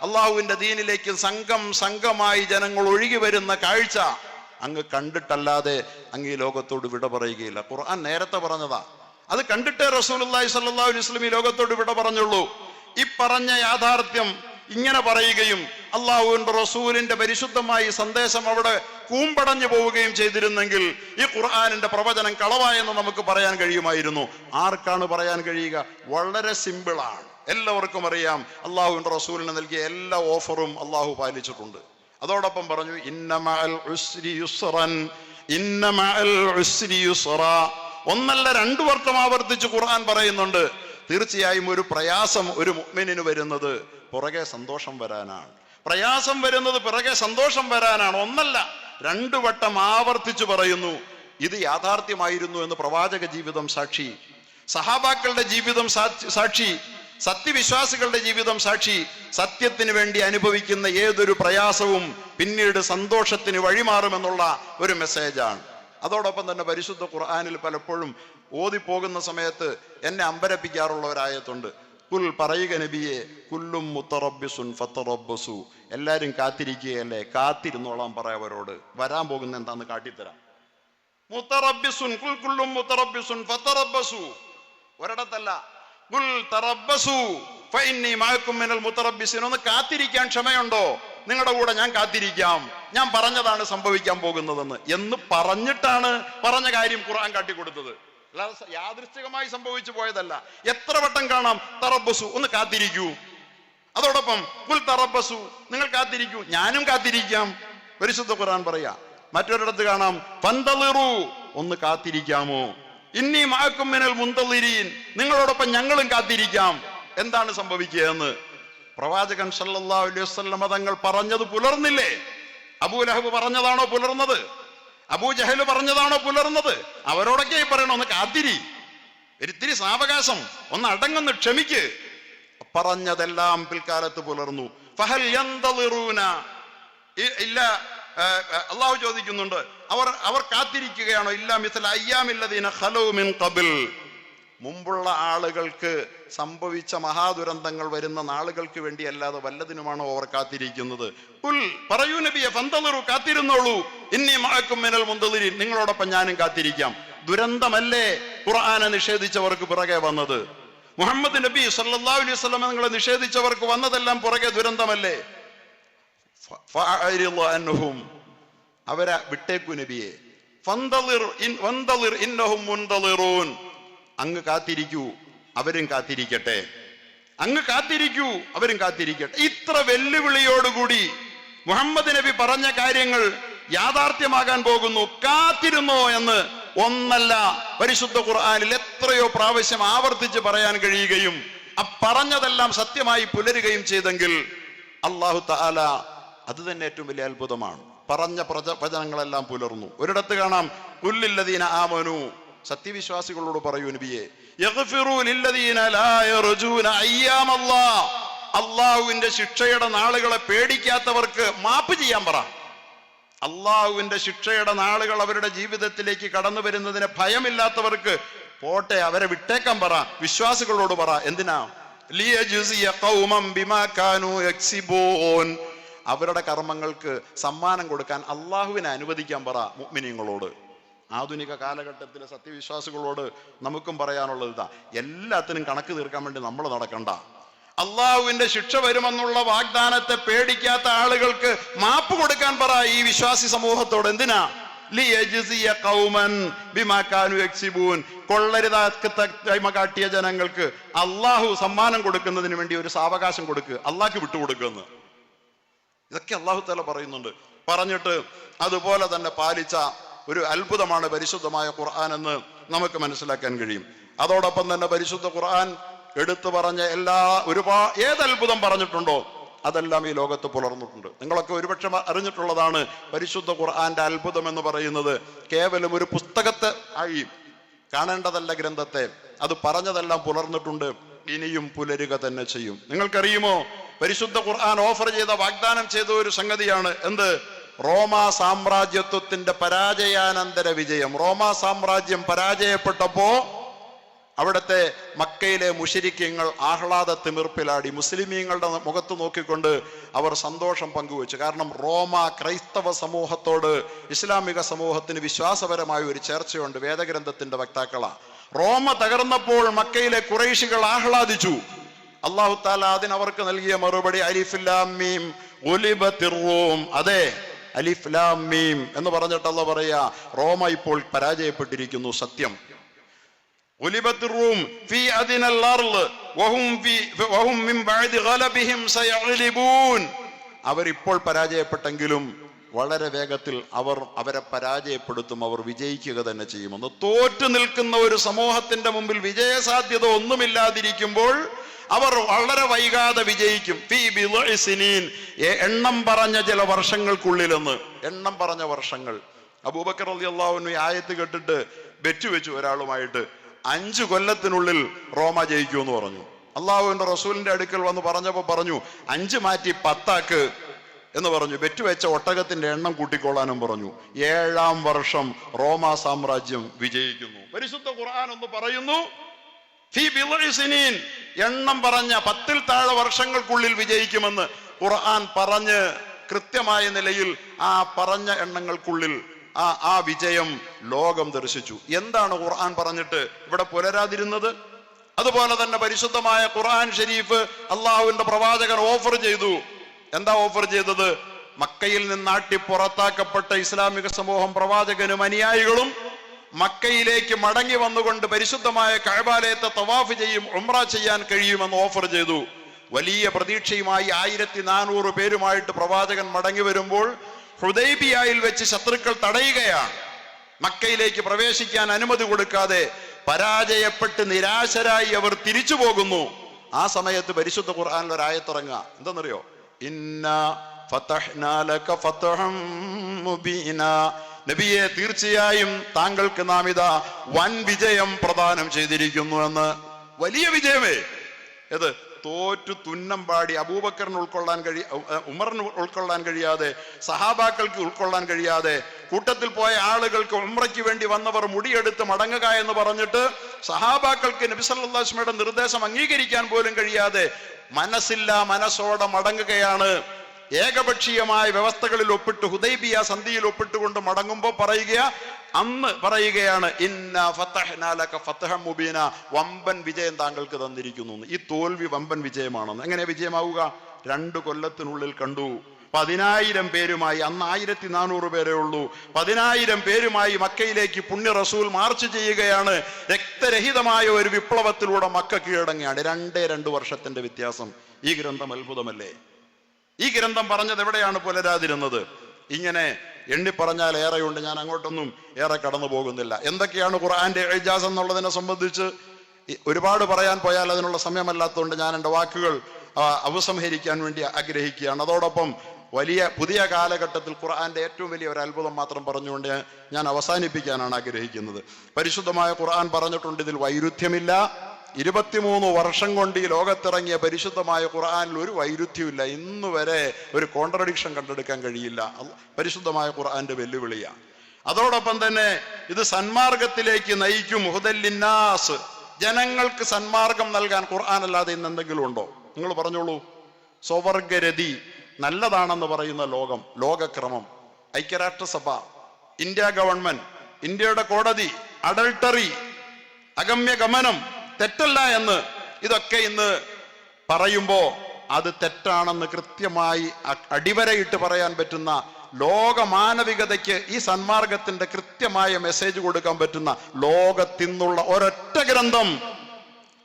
അള്ളാഹുവിന്റെ ദീനിലേക്ക് സംഘം സംഘമായി ജനങ്ങൾ ഒഴുകി വരുന്ന കാഴ്ച അങ്ങ് കണ്ടിട്ടല്ലാതെ അങ്ങ് ഈ ലോകത്തോട് വിട പറയുകയില്ല. ഖുർആൻ നേരത്തെ പറഞ്ഞതാ, അത് കണ്ടിട്ടേ റസൂലുള്ളാഹി സ്വല്ലല്ലാഹു അലൈഹി വസല്ലം ഈ ലോകത്തോട് വിട പറഞ്ഞുള്ളൂ. ഈ പറഞ്ഞ യാഥാർത്ഥ്യം ഇങ്ങനെ പറയുകയും അള്ളാഹുവിന്റെ റസൂലിന്റെ പരിശുദ്ധമായ സന്ദേശം അവിടെ കൂമ്പടഞ്ഞു പോവുകയും ചെയ്തിരുന്നെങ്കിൽ ഈ ഖുർആനിന്റെ പ്രവചനം കളവായെന്ന് നമുക്ക് പറയാൻ കഴിയുമായിരുന്നു. ആർക്കാണ് പറയാൻ കഴിയുക? വളരെ സിമ്പിളാണ്, എല്ലാവർക്കും അറിയാം. അള്ളാഹുവിന്റെ റസൂലിന് നൽകിയ എല്ലാ ഓഫറും അള്ളാഹു പാലിച്ചിട്ടുണ്ട്. അതോടൊപ്പം പറഞ്ഞു ഇന്ന മഅൽ ഉസ്രി യുസ്റൻ, ഇന്ന മഅൽ ഉസ്രി യുസ്റാ. ഒന്നല്ല രണ്ടു വട്ടം ആവർത്തിച്ച് ഖുർആൻ പറയുന്നുണ്ട്. തീർച്ചയായും ഒരു പ്രയാസം ഒരു മുഅ്മിനിന് വരുന്നത് പുറകെ സന്തോഷം വരാനാണ്. പ്രയാസം വരുന്നത് പിറകെ സന്തോഷം വരാനാണ്. ഒന്നല്ല രണ്ടു വട്ടം ആവർത്തിച്ചു പറയുന്നു. ഇത് യാഥാർത്ഥ്യമായിരുന്നു എന്ന് പ്രവാചക ജീവിതം സാക്ഷി, സഹാബാക്കളുടെ ജീവിതം സാക്ഷി, സത്യവിശ്വാസികളുടെ ജീവിതം സാക്ഷി. സത്യത്തിന് വേണ്ടി അനുഭവിക്കുന്ന ഏതൊരു പ്രയാസവും പിന്നീട് സന്തോഷത്തിന് വഴിമാറുമെന്നുള്ള ഒരു മെസ്സേജാണ്. അതോടൊപ്പം തന്നെ പരിശുദ്ധ ഖുർആനിൽ പലപ്പോഴും ഓതിപ്പോകുന്ന സമയത്ത് എന്നെ അമ്പരപ്പിക്കാറുള്ള ഒരായത്തുണ്ട്. കുൽ, പറയുക നബിയെ, കുല്ലും മുത്തറബ്ബിസുൻ ഫതറബ്ബസു, എല്ലാരും കാത്തിരിക്കുകയല്ലേ, കാത്തിരുന്നോളാം പറയവരോട്, വരാൻ പോകുന്ന എന്താന്ന് കാട്ടിത്തരാം. മുത്തറബ്ബിസുൻ, കുൽ കുല്ലും മുത്തറബ്ബിസുൻ ഫതറബ്ബസു, ഒരിടത്തല്ല, കുൽ തറബ്ബസു ഫഇന്നി മഅകും മിനൽ മുത്തറബ്ബിസിൻ, ഒന്ന് കാത്തിരിക്കാൻ ക്ഷമയുണ്ടോ? നിങ്ങളുടെ കൂടെ ഞാൻ കാത്തിരിക്കാം, ഞാൻ പറഞ്ഞതാണ് സംഭവിക്കാൻ പോകുന്നതെന്ന് എന്ന് പറഞ്ഞിട്ടാണ് പറഞ്ഞ കാര്യം ഖുർആൻ കാട്ടിക്കൊടുത്തത്. അല്ലാതെ യാദൃശ്ചികമായി സംഭവിച്ചു പോയതല്ല. എത്ര വട്ടം കാണാം തറബ്ബസു, ഒന്ന് കാത്തിരിക്കൂ. അതോടൊപ്പം കുൽ തറബ്ബസു, നിങ്ങൾ കാത്തിരിക്കൂ, ഞാനും കാത്തിരിക്കാം. പരിശുദ്ധ ഖുർആൻ പറയാ. മറ്റൊരിടത്ത് കാണാം ഫന്തളിറു, ഒന്ന് കാത്തിരിക്കാമോ. ഇന്നി മഅകും മിനൽ മുന്തളിരീൻ, നിങ്ങളോടൊപ്പം ഞങ്ങളും കാത്തിരിക്കാം. എന്താണ് സംഭവിക്കുക എന്ന് പ്രവാചകൻ സല്ലല്ലാഹു അലൈഹി വസല്ലം തങ്ങൾ പറഞ്ഞത് പുലർന്നില്ലേ? അബൂലഹബ് പറഞ്ഞതാണോ പുലർന്നത്? അബൂജഹൽ പറഞ്ഞതാണോ പുലർന്നത്? അവരോടൊക്കെ പറയണം ഒന്ന് കാത്തിരി, ഒരിത്തിരി സാവകാശം, ഒന്ന് അടങ്ങൊന്ന് ക്ഷമിക്ക്. പറഞ്ഞതെല്ലാം പിൽക്കാലത്ത് പുലർന്നു. ഫഹൽ യന്തളിറൂന, ഇല്ല, അള്ളാഹു ചോദിക്കുന്നുണ്ട്, അവർ കാത്തിരിക്കുകയാണോ? ഇല്ല മിസ്ല അയ്യാമില്ലദീന ഖലൂ മിൻ ഖബൽ, മുമ്പുള്ള ആളുകൾക്ക് സംഭവിച്ച മഹാദുരന്തങ്ങൾ വരുന്ന നാളുകൾക്ക് വേണ്ടി അല്ലാതെ വല്ലതിനുമാണോ അവർ കാത്തിരിക്കുന്നത്? ഉൽ, പറയൂ നബിയെ, ഫന്തളിറു, കാത്തിരുന്നോളൂ. ഇന്നി മഅകും മിനൽ മുന്തളിരീൻ, നിങ്ങളോടൊപ്പം ഞാനും കാത്തിരിക്കാം. ദുരന്തമല്ലേ ഖുർആനെ നിഷേധിച്ചവർക്ക് പിറകെ വന്നത്? മുഹമ്മദ് നബി സല്ലല്ലാഹു അലൈഹി വസല്ലം നിങ്ങളെ നിഷേധിച്ചവർക്ക് വന്നതെല്ലാം പുറകെ ദുരന്തമല്ലേ? ഫഅരിളു അൻഹും, അവരെ വിട്ടേക്കു നബിയെ. വന്തളിർ ഇന്നഹും മുന്തളിറൂൻ, അങ്ങ് കാത്തിരിക്കൂ, അവരും കാത്തിരിക്കട്ടെ. അങ്ങ് കാത്തിരിക്കൂ, അവരും കാത്തിരിക്കട്ടെ. ഇത്ര വെല്ലുവിളിയോടുകൂടി മുഹമ്മദ് നബി പറഞ്ഞ കാര്യങ്ങൾ യാഥാർത്ഥ്യമാകാൻ പോകുന്നു. കാത്തിരുന്നോ എന്ന് ഒന്നല്ല, പരിശുദ്ധ ഖുർആനിൽ എത്രയോ പ്രാവശ്യം ആവർത്തിച്ച് പറയാൻ കഴിയുകയും പറഞ്ഞതെല്ലാം സത്യമായി പുലരുകയും ചെയ്തെങ്കിൽ അല്ലാഹു തആല, അത് തന്നെ ഏറ്റവും വലിയ അത്ഭുതമാണ്. പറഞ്ഞ പ്രവചനങ്ങളെല്ലാം പുലർന്നു. ഒരിടത്ത് കാണാം കുല്ലില്ലദീന ആമനു, സത്യവിശ്വാസികളോട് പറയൂ നബിയെ, യഗ്ഫിറൂ ലില്ലദീന ലാ യർജൂന അയ്യാമല്ലാഹ്, അല്ലാഹുവിന്റെ ശിക്ഷയുടെ നാളുകളെ പേടിക്കാത്തവർക്ക് മാപ്പ് ചെയ്യാൻ പറ. അല്ലാഹുവിന്റെ ശിക്ഷയുടെ നാളുകൾ അവരുടെ ജീവിതത്തിലേക്ക് കടന്നു വരുന്നതിന് ഭയമില്ലാത്തവർക്ക് പോട്ടെ, അവരെ വിട്ടേക്കാൻ പറ. വിശ്വാസികളോട് പറ. എന്തിനാ? ലിയജ്സിയ ഖൗമൻ ബിമാ കാനൂ യക്സിബൂൻ, അവരുടെ കർമ്മങ്ങൾക്ക് സമ്മാനം കൊടുക്കാൻ അള്ളാഹുവിനെ അനുവദിക്കാൻ പറ മുഅ്മിനീങ്ങളോട്. ആധുനിക കാലഘട്ടത്തിലെ സത്യവിശ്വാസികളോട് നമുക്കും പറയാനുള്ളത് ഇതാ, എല്ലാത്തിനും കണക്ക് തീർക്കാൻ വേണ്ടി നമ്മൾ നടക്കണ്ട. അള്ളാഹുവിന്റെ ശിക്ഷ വരുമെന്നുള്ള വാഗ്ദാനത്തെ പേടിക്കാത്ത ആളുകൾക്ക് മാപ്പ് കൊടുക്കാൻ പറ ഈ വിശ്വാസി സമൂഹത്തോട്. എന്തിനാ? കൊള്ളരുതായ്മ കാട്ടിയ ജനങ്ങൾക്ക് അള്ളാഹു സമ്മാനം കൊടുക്കുന്നതിന് വേണ്ടി ഒരു സാവകാശം കൊടുക്കുക, അള്ളാഹ്ക്ക് വിട്ടുകൊടുക്കുമെന്ന്. ഇതൊക്കെ അള്ളാഹു തആല പറയുന്നുണ്ട്. പറഞ്ഞിട്ട് അതുപോലെ തന്നെ പാലിച്ച ഒരു അത്ഭുതമാണ് പരിശുദ്ധമായ ഖുർആൻ എന്ന് നമുക്ക് മനസ്സിലാക്കാൻ കഴിയും. അതോടൊപ്പം തന്നെ പരിശുദ്ധ ഖുർആൻ എടുത്തു പറഞ്ഞ ഏത് അത്ഭുതം പറഞ്ഞിട്ടുണ്ടോ അതെല്ലാം ഈ ലോകത്ത് പുലർന്നിട്ടുണ്ട്. നിങ്ങളൊക്കെ ഒരുപക്ഷെ അറിഞ്ഞിട്ടുള്ളതാണ്, പരിശുദ്ധ ഖുർആന്റെ അത്ഭുതം എന്ന് പറയുന്നത് കേവലം ഒരു പുസ്തകത്തെ ആയി കാണേണ്ടതല്ല ഗ്രന്ഥത്തെ. അത് പറഞ്ഞതെല്ലാം പുലർന്നിട്ടുണ്ട്, ഇനിയും പുലരുക തന്നെ ചെയ്യും. നിങ്ങൾക്കറിയുമോ, പരിശുദ്ധ ഖുർആൻ ഓഫർ ചെയ്ത, വാഗ്ദാനം ചെയ്ത ഒരു സംഗതിയാണ് എന്ത്? റോമാ സാമ്രാജ്യത്വത്തിന്റെ പരാജയാനന്തര വിജയം. റോമാ സാമ്രാജ്യം പരാജയപ്പെട്ടപ്പോ അവിടുത്തെ മക്കയിലെ മുശ്രിക്കീങ്ങൾ ആഹ്ലാദ തിമിർപ്പിലാടി. മുസ്ലിമീങ്ങളുടെ മുഖത്ത് നോക്കിക്കൊണ്ട് അവർ സന്തോഷം പങ്കുവച്ചു. കാരണം ക്രൈസ്തവ സമൂഹത്തോട് ഇസ്ലാമിക സമൂഹത്തിന് വിശ്വാസപരമായ ഒരു ചേർച്ചയുണ്ട്. വേദഗ്രന്ഥത്തിന്റെ വക്താക്കളാ. റോമ തകർന്നപ്പോൾ മക്കയിലെ ഖുറൈശികൾ ആഹ്ലാദിച്ചു. അല്ലാഹു തആല അതിനവർക്ക് നൽകിയ മറുപടി അലിഫ് ലാം മീം ഗുലിബത്തിർ റൂം. അതെ, അലിഫ് ലാം മീം എന്ന് പറഞ്ഞിട്ട് അല്ലാഹു പറയാ, റോമ ഇപ്പോൾ പരാജയപ്പെട്ടിരിക്കുന്നു. സത്യം. ഗുലിബത്തിർ റൂം ഫീ അദിനൽ അർള് വഹും മിൻ ബഅദി ഗലബിഹിം സയഗ്ലിബൂൻ. അവരിപ്പോൾ പരാജയപ്പെട്ടെങ്കിലും വളരെ വേഗത്തിൽ അവരെ പരാജയപ്പെടുത്തും, അവർ വിജയിക്കുക തന്നെ ചെയ്യുമെന്ന്. തോറ്റു നിൽക്കുന്ന ഒരു സമൂഹത്തിന്റെ മുമ്പിൽ വിജയസാധ്യത ഒന്നുമില്ലാതിരിക്കുമ്പോൾ അവർ വളരെ വൈകാതെ വിജയിക്കും. ഫീ ബിദ്ഇ സിനീൻ, എണ്ണം പറഞ്ഞ ചില വർഷങ്ങൾക്കുള്ളിലെന്ന്. എണ്ണം പറഞ്ഞ വർഷങ്ങൾ. അബൂബക്കർ റളിയല്ലാഹു അൻഹു ഈ ആയത്ത് കേട്ടിട്ട് ബെറ്റ് വെച്ചു ഒരാളുമായിട്ട്, 5 കൊല്ലത്തിനുള്ളിൽ റോമ ജയിക്കുമെന്ന് പറഞ്ഞു. അള്ളാഹുവിന്റെ റസൂലിന്റെ അടുക്കൽ വന്ന് പറഞ്ഞപ്പോ പറഞ്ഞു 5 മാറ്റി 10 ആക്ക് എന്ന് പറഞ്ഞു. ബെറ്റ് വെച്ച ഒട്ടകത്തിന്റെ എണ്ണം കൂട്ടിക്കൊള്ളാനും പറഞ്ഞു. 7-ാം വർഷം റോമാ സാമ്രാജ്യം വിജയിക്കുന്നു. പരിശുദ്ധ ഖുർആൻ ഒന്ന് പറയുന്നു, ഫീ ബിദ്ഇ സിനീൻ, എണ്ണം പറഞ്ഞ 10-ൽ താഴെ വർഷങ്ങൾക്കുള്ളിൽ വിജയിക്കുമെന്ന് ഖുർആൻ പറഞ്ഞ് കൃത്യമായ നിലയിൽ ആ പറഞ്ഞ എണ്ണങ്ങൾക്കുള്ളിൽ ആ വിജയം ലോകം ദർശിച്ചു. എന്താണ് ഖുർആൻ പറഞ്ഞിട്ട് ഇവിടെ പുലരാതിരുന്നത്? അതുപോലെ തന്നെ പരിശുദ്ധമായ ഖുർആൻ ഷരീഫ് അള്ളാഹുവിന്റെ പ്രവാചകൻ ഓഫർ ചെയ്തു. എന്താ ഓഫർ ചെയ്തത്? മക്കയിൽ നിന്നാട്ടി പുറത്താക്കപ്പെട്ട ഇസ്ലാമിക സമൂഹം പ്രവാചകനും അനുയായികളും മക്കയിലേക്ക് മടങ്ങി വന്നുകൊണ്ട് പരിശുദ്ധമായ കഅബാലയത്തെ തവാഫ് ചെയ്യും, ഉംറ ചെയ്യാൻ കഴിയുമെന്ന് ഓഫർ ചെയ്തു. വലിയ പ്രതീക്ഷയുമായി 1400 പേരുമായിട്ട് പ്രവാചകൻ മടങ്ങി വരുമ്പോൾ ഹുദൈബിയയിൽ വെച്ച് ശത്രുക്കൾ തടയുകയാണ്. മക്കയിലേക്ക് പ്രവേശിക്കാൻ അനുമതി കൊടുക്കാതെ പരാജയപ്പെട്ട് നിരാശരായി അവർ തിരിച്ചു പോകുന്നു. ആ സമയത്ത് പരിശുദ്ധ ഖുർആനിൽ ഒരു ആയത്തിറങ്ങുക. എന്താണെന്നറിയോ? ഇന്നാ ഫതഹ്നാ ലക ഫതഹം മുബീനാ, നബിയെ തീർച്ചയായും താങ്കൾക്ക് നാം ഇതാ വൻ വിജയം പ്രദാനം ചെയ്തിരിക്കുന്നു എന്ന്. വലിയ വിജയമേ. ഏത്? തോറ്റു തുന്നം പാടി അബൂബക്കറിന് ഉൾക്കൊള്ളാൻ ഉമറിന് ഉൾക്കൊള്ളാൻ കഴിയാതെ, സഹാബാക്കൾക്ക് ഉൾക്കൊള്ളാൻ കഴിയാതെ, കൂട്ടത്തിൽ പോയ ആളുകൾക്ക് ഉംറയ്ക്ക് വേണ്ടി വന്നവർ മുടിയെടുത്ത് മടങ്ങുക എന്ന് പറഞ്ഞിട്ട് സഹാബാക്കൾക്ക് നബി സല്ലല്ലാഹു അലൈഹി വസല്ലമയുടെ നിർദ്ദേശം അംഗീകരിക്കാൻ പോലും കഴിയാതെ മനസ്സോടെ മടങ്ങുകയാണ്. ഏകപക്ഷീയമായ വ്യവസ്ഥകളിൽ ഒപ്പിട്ട് ഹുദൈബിയ സന്ധിയിൽ ഒപ്പിട്ടുകൊണ്ട് മടങ്ങുമ്പോൾ പറയുകയാണ് ഇന്നാ ഫതഹ്നാ ലക ഫതഹം മുബീന, വമ്പൻ വിജയം താങ്കൾക്ക് തന്നിരിക്കുന്നു. ഈ തോൽവി വമ്പൻ വിജയമാണെന്ന്. എങ്ങനെ വിജയമാവുക? 2 കൊല്ലത്തിനുള്ളിൽ കണ്ടു. 10,000 പേരുമായി, അന്ന് 1400 പേരേ ഉള്ളൂ, 10,000 പേരുമായി മക്കയിലേക്ക് പുണ്യ റസൂൽ മാർച്ച് ചെയ്യുകയാണ്. രക്തരഹിതമായ ഒരു വിപ്ലവത്തിലൂടെ മക്ക കീഴടങ്ങുകയാണ്. 2 വർഷത്തിന്റെ വ്യത്യാസം. ഈ ഗ്രന്ഥം അത്ഭുതമല്ലേ? ഈ ഗ്രന്ഥം പറഞ്ഞത് എവിടെയാണ് പുലരാതിരുന്നത്? ഇങ്ങനെ എണ്ണി പറഞ്ഞാൽ ഏറെയുണ്ട്. ഞാൻ അങ്ങോട്ടൊന്നും ഏറെ കടന്നു പോകുന്നില്ല. എന്തൊക്കെയാണ് ഖുർആന്റെ ഇജാസ് എന്നുള്ളതിനെ സംബന്ധിച്ച് ഒരുപാട് പറയാൻ പോയാൽ അതിനുള്ള സമയമല്ലാത്തതുകൊണ്ട് ഞാൻ എൻ്റെ വാക്കുകൾ ഉപസംഹരിക്കാൻ വേണ്ടി ആഗ്രഹിക്കുകയാണ്. അതോടൊപ്പം പുതിയ കാലഘട്ടത്തിൽ ഖുർആന്റെ ഏറ്റവും വലിയ ഒരു അത്ഭുതം മാത്രം പറഞ്ഞുകൊണ്ട് ഞാൻ അവസാനിപ്പിക്കാനാണ് ആഗ്രഹിക്കുന്നത്. പരിശുദ്ധമായ ഖുർആൻ പറഞ്ഞിട്ടുണ്ട്, ഇതിൽ വൈരുദ്ധ്യമില്ല. 23 വർഷം കൊണ്ട് ഈ ലോകത്തിറങ്ങിയ പരിശുദ്ധമായ ഖുർആനിൽ ഒരു വൈരുദ്ധ്യമില്ല. ഇന്ന് വരെ ഒരു കോൺട്രഡിക്ഷൻ കണ്ടെടുക്കാൻ കഴിയില്ല. പരിശുദ്ധമായ ഖുർആന്റെ വെല്ലുവിളിയാണ്. അതോടൊപ്പം തന്നെ ഇത് സന്മാർഗത്തിലേക്ക് നയിക്കും. ഹുദല്ലിന്നാസ്, ജനങ്ങൾക്ക് സന്മാർഗം നൽകാൻ ഖുർആൻ അല്ലാതെ ഇന്ന് എന്തെങ്കിലും ഉണ്ടോ? നിങ്ങൾ പറഞ്ഞോളൂ. സ്വവർഗരതി, നല്ലതാണെന്ന് പറയുന്ന ലോകക്രമം, ഐക്യരാഷ്ട്രസഭ, ഇന്ത്യ ഗവൺമെന്റ്, ഇന്ത്യയുടെ കോടതി അഡൾട്ടറി, അഗമ്യഗമനം തെറ്റല്ല എന്ന് ഇതൊക്കെ ഇന്ന് പറയുമ്പോ അത് തെറ്റാണെന്ന് കൃത്യമായി അടിവരയിട്ട് പറയാൻ പറ്റുന്ന, ലോക മാനവികതയ്ക്ക് ഈ സന്മാർഗത്തിന്റെ കൃത്യമായ മെസ്സേജ് കൊടുക്കാൻ പറ്റുന്ന ലോകത്തിന്നുള്ള ഒരൊറ്റ ഗ്രന്ഥം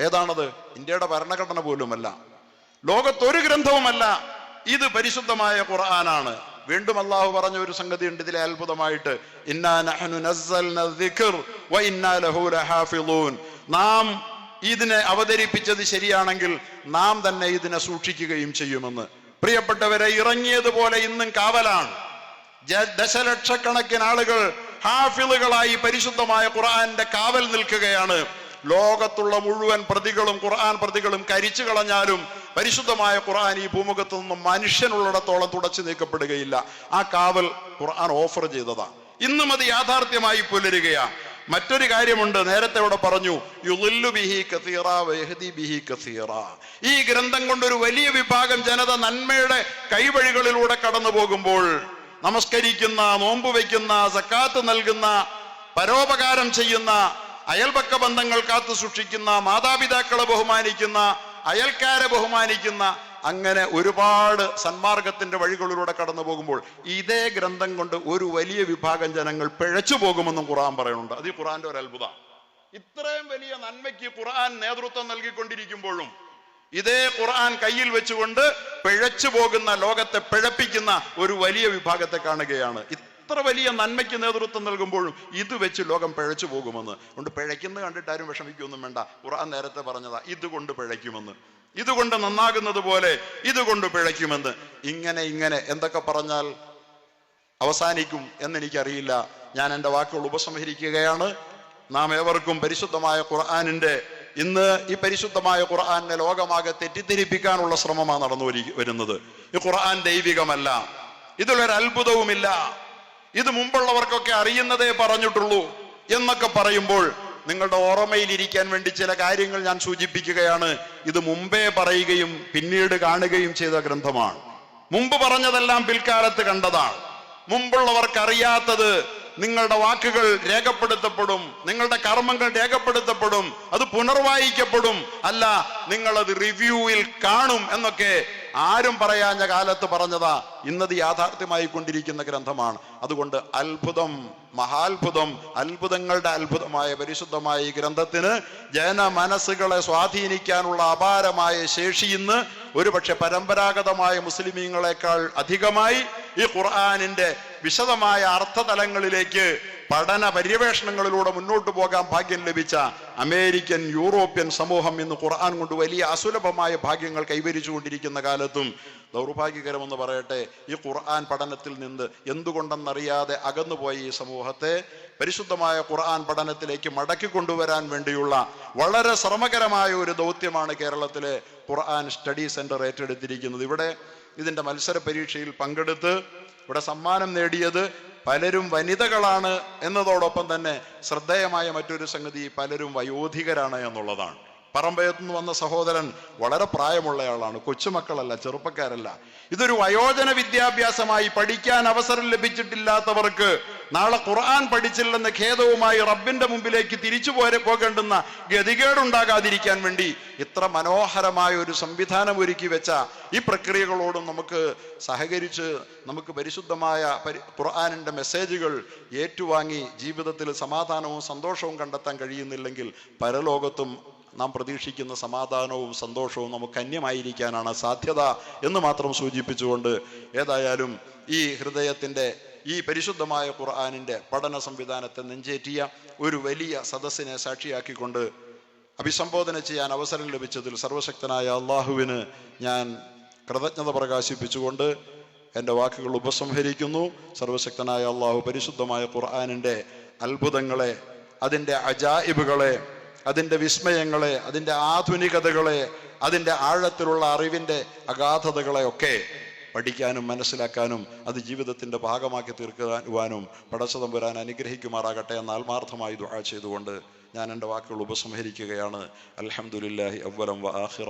ഏതാണത്? ഇന്ത്യയുടെ ഭരണഘടന പോലുമല്ല, ലോകത്തൊരു ഗ്രന്ഥവുമല്ല, ഇത് പരിശുദ്ധമായ ഖുർആനാണ്. വീണ്ടും അള്ളാഹു പറഞ്ഞ ഒരു സംഗതി ഉണ്ട് ഇതിലെ അത്ഭുതമായിട്ട്, ഇന്നാ നഹ്നു നസ്സൽന ദിക്ർ വ ഇന്നാ ലഹു ലഹാഫിളൂൻ. നാം ഇതിനെ അവതരിപ്പിച്ചത് ശരിയാണെങ്കിൽ നാം തന്നെ ഇതിനെ സൂക്ഷിക്കുകയും ചെയ്യുമെന്ന്. പ്രിയപ്പെട്ടവരെ, ഇറങ്ങിയതുപോലെ ഇന്നും കാവലാണ്. ദശലക്ഷക്കണക്കിന് ആളുകൾ ഹാഫിളുകളായി പരിശുദ്ധമായ ഖുർആന്റെ കാവൽ നിൽക്കുകയാണ്. ലോകത്തുള്ള മുഴുവൻ പ്രതികളും ഖുർആൻ പ്രതികളും കരിച്ചു കളഞ്ഞാലും പരിശുദ്ധമായ ഖുർആൻ ഈ ഭൂമുഖത്ത് നിന്നും മനുഷ്യനുള്ളിടത്തോളം തുടച്ചു നീക്കപ്പെടുകയില്ല. ആ കാവൽ ഖുർആൻ ഓഫർ ചെയ്തതാണ്. ഇന്നും അത് യാഥാർത്ഥ്യമായി പുലരുകയാ. മറ്റൊരു കാര്യമുണ്ട്, നേരത്തെ ഇവിടെ പറഞ്ഞു, യുളില്ലു ബിഹി കസീറ വയഹ്ദി ബിഹി കസീറ. ഈ ഗ്രന്ഥം കൊണ്ടൊരു വലിയ വിഭാഗം ജനത നന്മയുടെ കൈവഴികളിലൂടെ കടന്നു പോകുമ്പോൾ, നമസ്കരിക്കുന്ന, നോമ്പ് വയ്ക്കുന്ന, സക്കാത്ത് നൽകുന്ന, പരോപകാരം ചെയ്യുന്ന, അയൽപക്ക ബന്ധങ്ങൾ കാത്തു സൂക്ഷിക്കുന്ന, മാതാപിതാക്കളെ ബഹുമാനിക്കുന്ന, അയൽക്കാരെ ബഹുമാനിക്കുന്ന, അങ്ങനെ ഒരുപാട് സന്മാർഗത്തിന്റെ വഴികളിലൂടെ കടന്നു പോകുമ്പോൾ ഇതേ ഗ്രന്ഥം കൊണ്ട് ഒരു വലിയ വിഭാഗം ജനങ്ങൾ പിഴച്ചു പോകുമെന്നും ഖുർആൻ പറയുന്നുണ്ട്. അത് ഈ ഖുർആന്റെ ഒരു അത്ഭുതം. ഇത്രയും വലിയ നന്മയ്ക്ക് ഖുർആൻ നേതൃത്വം നൽകിക്കൊണ്ടിരിക്കുമ്പോഴും ഇതേ ഖുർആൻ കയ്യിൽ വെച്ചുകൊണ്ട് പിഴച്ചു പോകുന്ന, ലോകത്തെ പിഴപ്പിക്കുന്ന ഒരു വലിയ വിഭാഗത്തെ കാണുകയാണ്. ഇത്ര വലിയ നന്മയ്ക്ക് നേതൃത്വം നൽകുമ്പോഴും ഇത് വെച്ച് ലോകം പിഴച്ചു പോകുമെന്ന്. കൊണ്ട് പിഴയ്ക്കുന്നത് കണ്ടിട്ട് ആരും വിഷമിക്കൊന്നും വേണ്ട. ഖുർആൻ നേരത്തെ പറഞ്ഞതാ, ഇതുകൊണ്ട് പിഴയ്ക്കുമെന്ന്, ഇതുകൊണ്ട് നന്നാകുന്നത് പോലെ ഇതുകൊണ്ട് പിഴയ്ക്കുമെന്ന്. ഇങ്ങനെ എന്തൊക്കെ പറഞ്ഞാൽ അവസാനിക്കും എന്നെനിക്കറിയില്ല. ഞാൻ എൻ്റെ വാക്കുകൾ ഉപസംഹരിക്കുകയാണ്. നാം ഏവർക്കും പരിശുദ്ധമായ ഖുർആനിന്റെ, ഇന്ന് ഈ പരിശുദ്ധമായ ഖുർആനെ ലോകമാകെ തെറ്റിദ്ധരിപ്പിക്കാനുള്ള ശ്രമമാണ് നടന്നു വരുന്നത്. ഈ ഖുർആൻ ദൈവികമല്ല, ഇതിലൊരു അത്ഭുതവുമില്ല, ഇത് മുമ്പുള്ളവർക്കൊക്കെ അറിയുന്നതേ പറഞ്ഞിട്ടുള്ളൂ എന്നൊക്കെ പറയുമ്പോൾ നിങ്ങളുടെ ഓർമ്മയിലിരിക്കാൻ വേണ്ടി ചില കാര്യങ്ങൾ ഞാൻ സൂചിപ്പിക്കുകയാണ്. ഇത് മുമ്പേ പറയുകയും പിന്നീട് കാണുകയും ചെയ്ത ഗ്രന്ഥമാണ്. മുമ്പ് പറഞ്ഞതെല്ലാം പിൽക്കാലത്ത് കണ്ടതാണ്. മുമ്പുള്ളവർക്കറിയാത്തത് നിങ്ങളുടെ വാക്കുകൾ രേഖപ്പെടുത്തപ്പെടും, നിങ്ങളുടെ കർമ്മങ്ങൾ രേഖപ്പെടുത്തപ്പെടും, അത് പുനർവായിക്കപ്പെടും, അല്ല നിങ്ങളത് റിവ്യൂവിൽ കാണും എന്നൊക്കെ ആരും പറയാഞ്ഞ കാലത്ത് പറഞ്ഞതാ. ഇന്നത് യാഥാർത്ഥ്യമായി കൊണ്ടിരിക്കുന്ന ഗ്രന്ഥമാണ്. അതുകൊണ്ട് അത്ഭുതം, മഹാത്ഭുതം, അത്ഭുതങ്ങളുടെ അത്ഭുതമായ പരിശുദ്ധമായ ഈ ഗ്രന്ഥത്തിന് ജനമനസ്സുകളെ സ്വാധീനിക്കാനുള്ള അപാരമായ ശേഷി ഇന്ന് ഒരുപക്ഷെ പരമ്പരാഗതമായ മുസ്ലിമീങ്ങളെക്കാൾ അധികമായി ഈ ഖുർആനിന്റെ വിശദമായ അർത്ഥതലങ്ങളിലേക്ക് പഠന പര്യവേഷണങ്ങളിലൂടെ മുന്നോട്ട് പോകാൻ ഭാഗ്യം ലഭിച്ച അമേരിക്കൻ, യൂറോപ്യൻ സമൂഹം ഇന്ന് ഖുർആൻ കൊണ്ട് വലിയ അസുലഭമായ ഭാഗ്യങ്ങൾ കൈവരിച്ചു കൊണ്ടിരിക്കുന്ന കാലത്തും ദൗർഭാഗ്യകരമെന്ന് പറയട്ടെ, ഈ ഖുർആൻ പഠനത്തിൽ നിന്ന് എന്തുകൊണ്ടെന്നറിയാതെ അകന്നുപോയ ഈ സമൂഹത്തെ പരിശുദ്ധമായ ഖുർആൻ പഠനത്തിലേക്ക് മടക്കി കൊണ്ടുവരാൻ വേണ്ടിയുള്ള വളരെ ശ്രമകരമായ ഒരു ദൗത്യമാണ് കേരളത്തിലെ ഖുർആൻ സ്റ്റഡി സെന്റർ ഏറ്റെടുത്തിരിക്കുന്നത്. ഇവിടെ ഇതിൻ്റെ മത്സര പരീക്ഷയിൽ പങ്കെടുത്ത് ഇവിടെ സമ്മാനം നേടിയത് പലരും വനിതകളാണ് എന്നതോടൊപ്പം തന്നെ ശ്രദ്ധേയമായ മറ്റൊരു സംഗതി, പലരും വയോധികരാണ് എന്നുള്ളതാണ്. പറമ്പയത്തു നിന്ന് വന്ന സഹോദരൻ വളരെ പ്രായമുള്ളയാളാണ്, കൊച്ചുമക്കളല്ല, ചെറുപ്പക്കാരല്ല. ഇതൊരു വയോജന വിദ്യാഭ്യാസമായി പഠിക്കാൻ അവസരം ലഭിച്ചിട്ടില്ലാത്തവർക്ക് നാളെ ഖുർആൻ പഠിച്ചില്ലെന്ന ഖേദവുമായി റബ്ബിന്റെ മുമ്പിലേക്ക് തിരിച്ചു പോകേണ്ടുന്ന ഗതികേടുണ്ടാകാതിരിക്കാൻ വേണ്ടി ഇത്ര മനോഹരമായ ഒരു സംവിധാനം ഒരുക്കി വെച്ച ഈ പ്രക്രിയകളോടും നമുക്ക് സഹകരിച്ച് നമുക്ക് പരിശുദ്ധമായ ഖുർആനിന്റെ മെസ്സേജുകൾ ഏറ്റുവാങ്ങി ജീവിതത്തിൽ സമാധാനവും സന്തോഷവും കണ്ടെത്താൻ കഴിയുന്നില്ലെങ്കിൽ പരലോകത്തും നാം പ്രതീക്ഷിക്കുന്ന സമാധാനവും സന്തോഷവും നമുക്ക് അന്യമായിരിക്കാനാണ് സാധ്യത എന്ന് മാത്രം സൂചിപ്പിച്ചുകൊണ്ട്, ഏതായാലും ഈ ഹൃദയത്തിൻ്റെ ഈ പരിശുദ്ധമായ ഖുർആനിൻ്റെ പഠന സംവിധാനത്തെ നെഞ്ചേറ്റിയ ഒരു വലിയ സദസ്സിനെ സാക്ഷിയാക്കിക്കൊണ്ട് അഭിസംബോധന ചെയ്യാൻ അവസരം ലഭിച്ചതിൽ സർവശക്തനായ അള്ളാഹുവിന് ഞാൻ കൃതജ്ഞത പ്രകാശിപ്പിച്ചുകൊണ്ട് എൻ്റെ വാക്കുകൾ ഉപസംഹരിക്കുന്നു. സർവശക്തനായ അള്ളാഹു പരിശുദ്ധമായ ഖുർആനിൻ്റെ അത്ഭുതങ്ങളെ, അതിൻ്റെ അജായിബുകളെ, അതിൻ്റെ വിസ്മയങ്ങളെ, അതിൻ്റെ ആധുനികതകളെ, അതിൻ്റെ ആഴത്തിലുള്ള അറിവിൻ്റെ അഗാധതകളെ ഒക്കെ പഠിക്കാനും മനസ്സിലാക്കാനും അത് ജീവിതത്തിൻ്റെ ഭാഗമാക്കി തീർക്കുവാനും പടച്ചതമ്പുരാൻ അനുഗ്രഹിക്കുമാറാകട്ടെ എന്ന് ആത്മാർത്ഥമായി ദുആ ചെയ്തുകൊണ്ട് ഞാൻ എൻ്റെ വാക്കുകൾ ഉപസംഹരിക്കുകയാണ്. അൽഹംദുലില്ലാഹി അവ്വലൻ വ ആഖിറ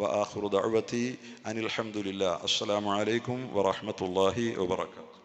വ ആഖിറു ദഅവതി അനിൽ ഹംദുലില്ലാഹ്. അസ്സലാമു അലൈക്കും വറഹ്മത്തുള്ളാഹി വബറകാതുഹു.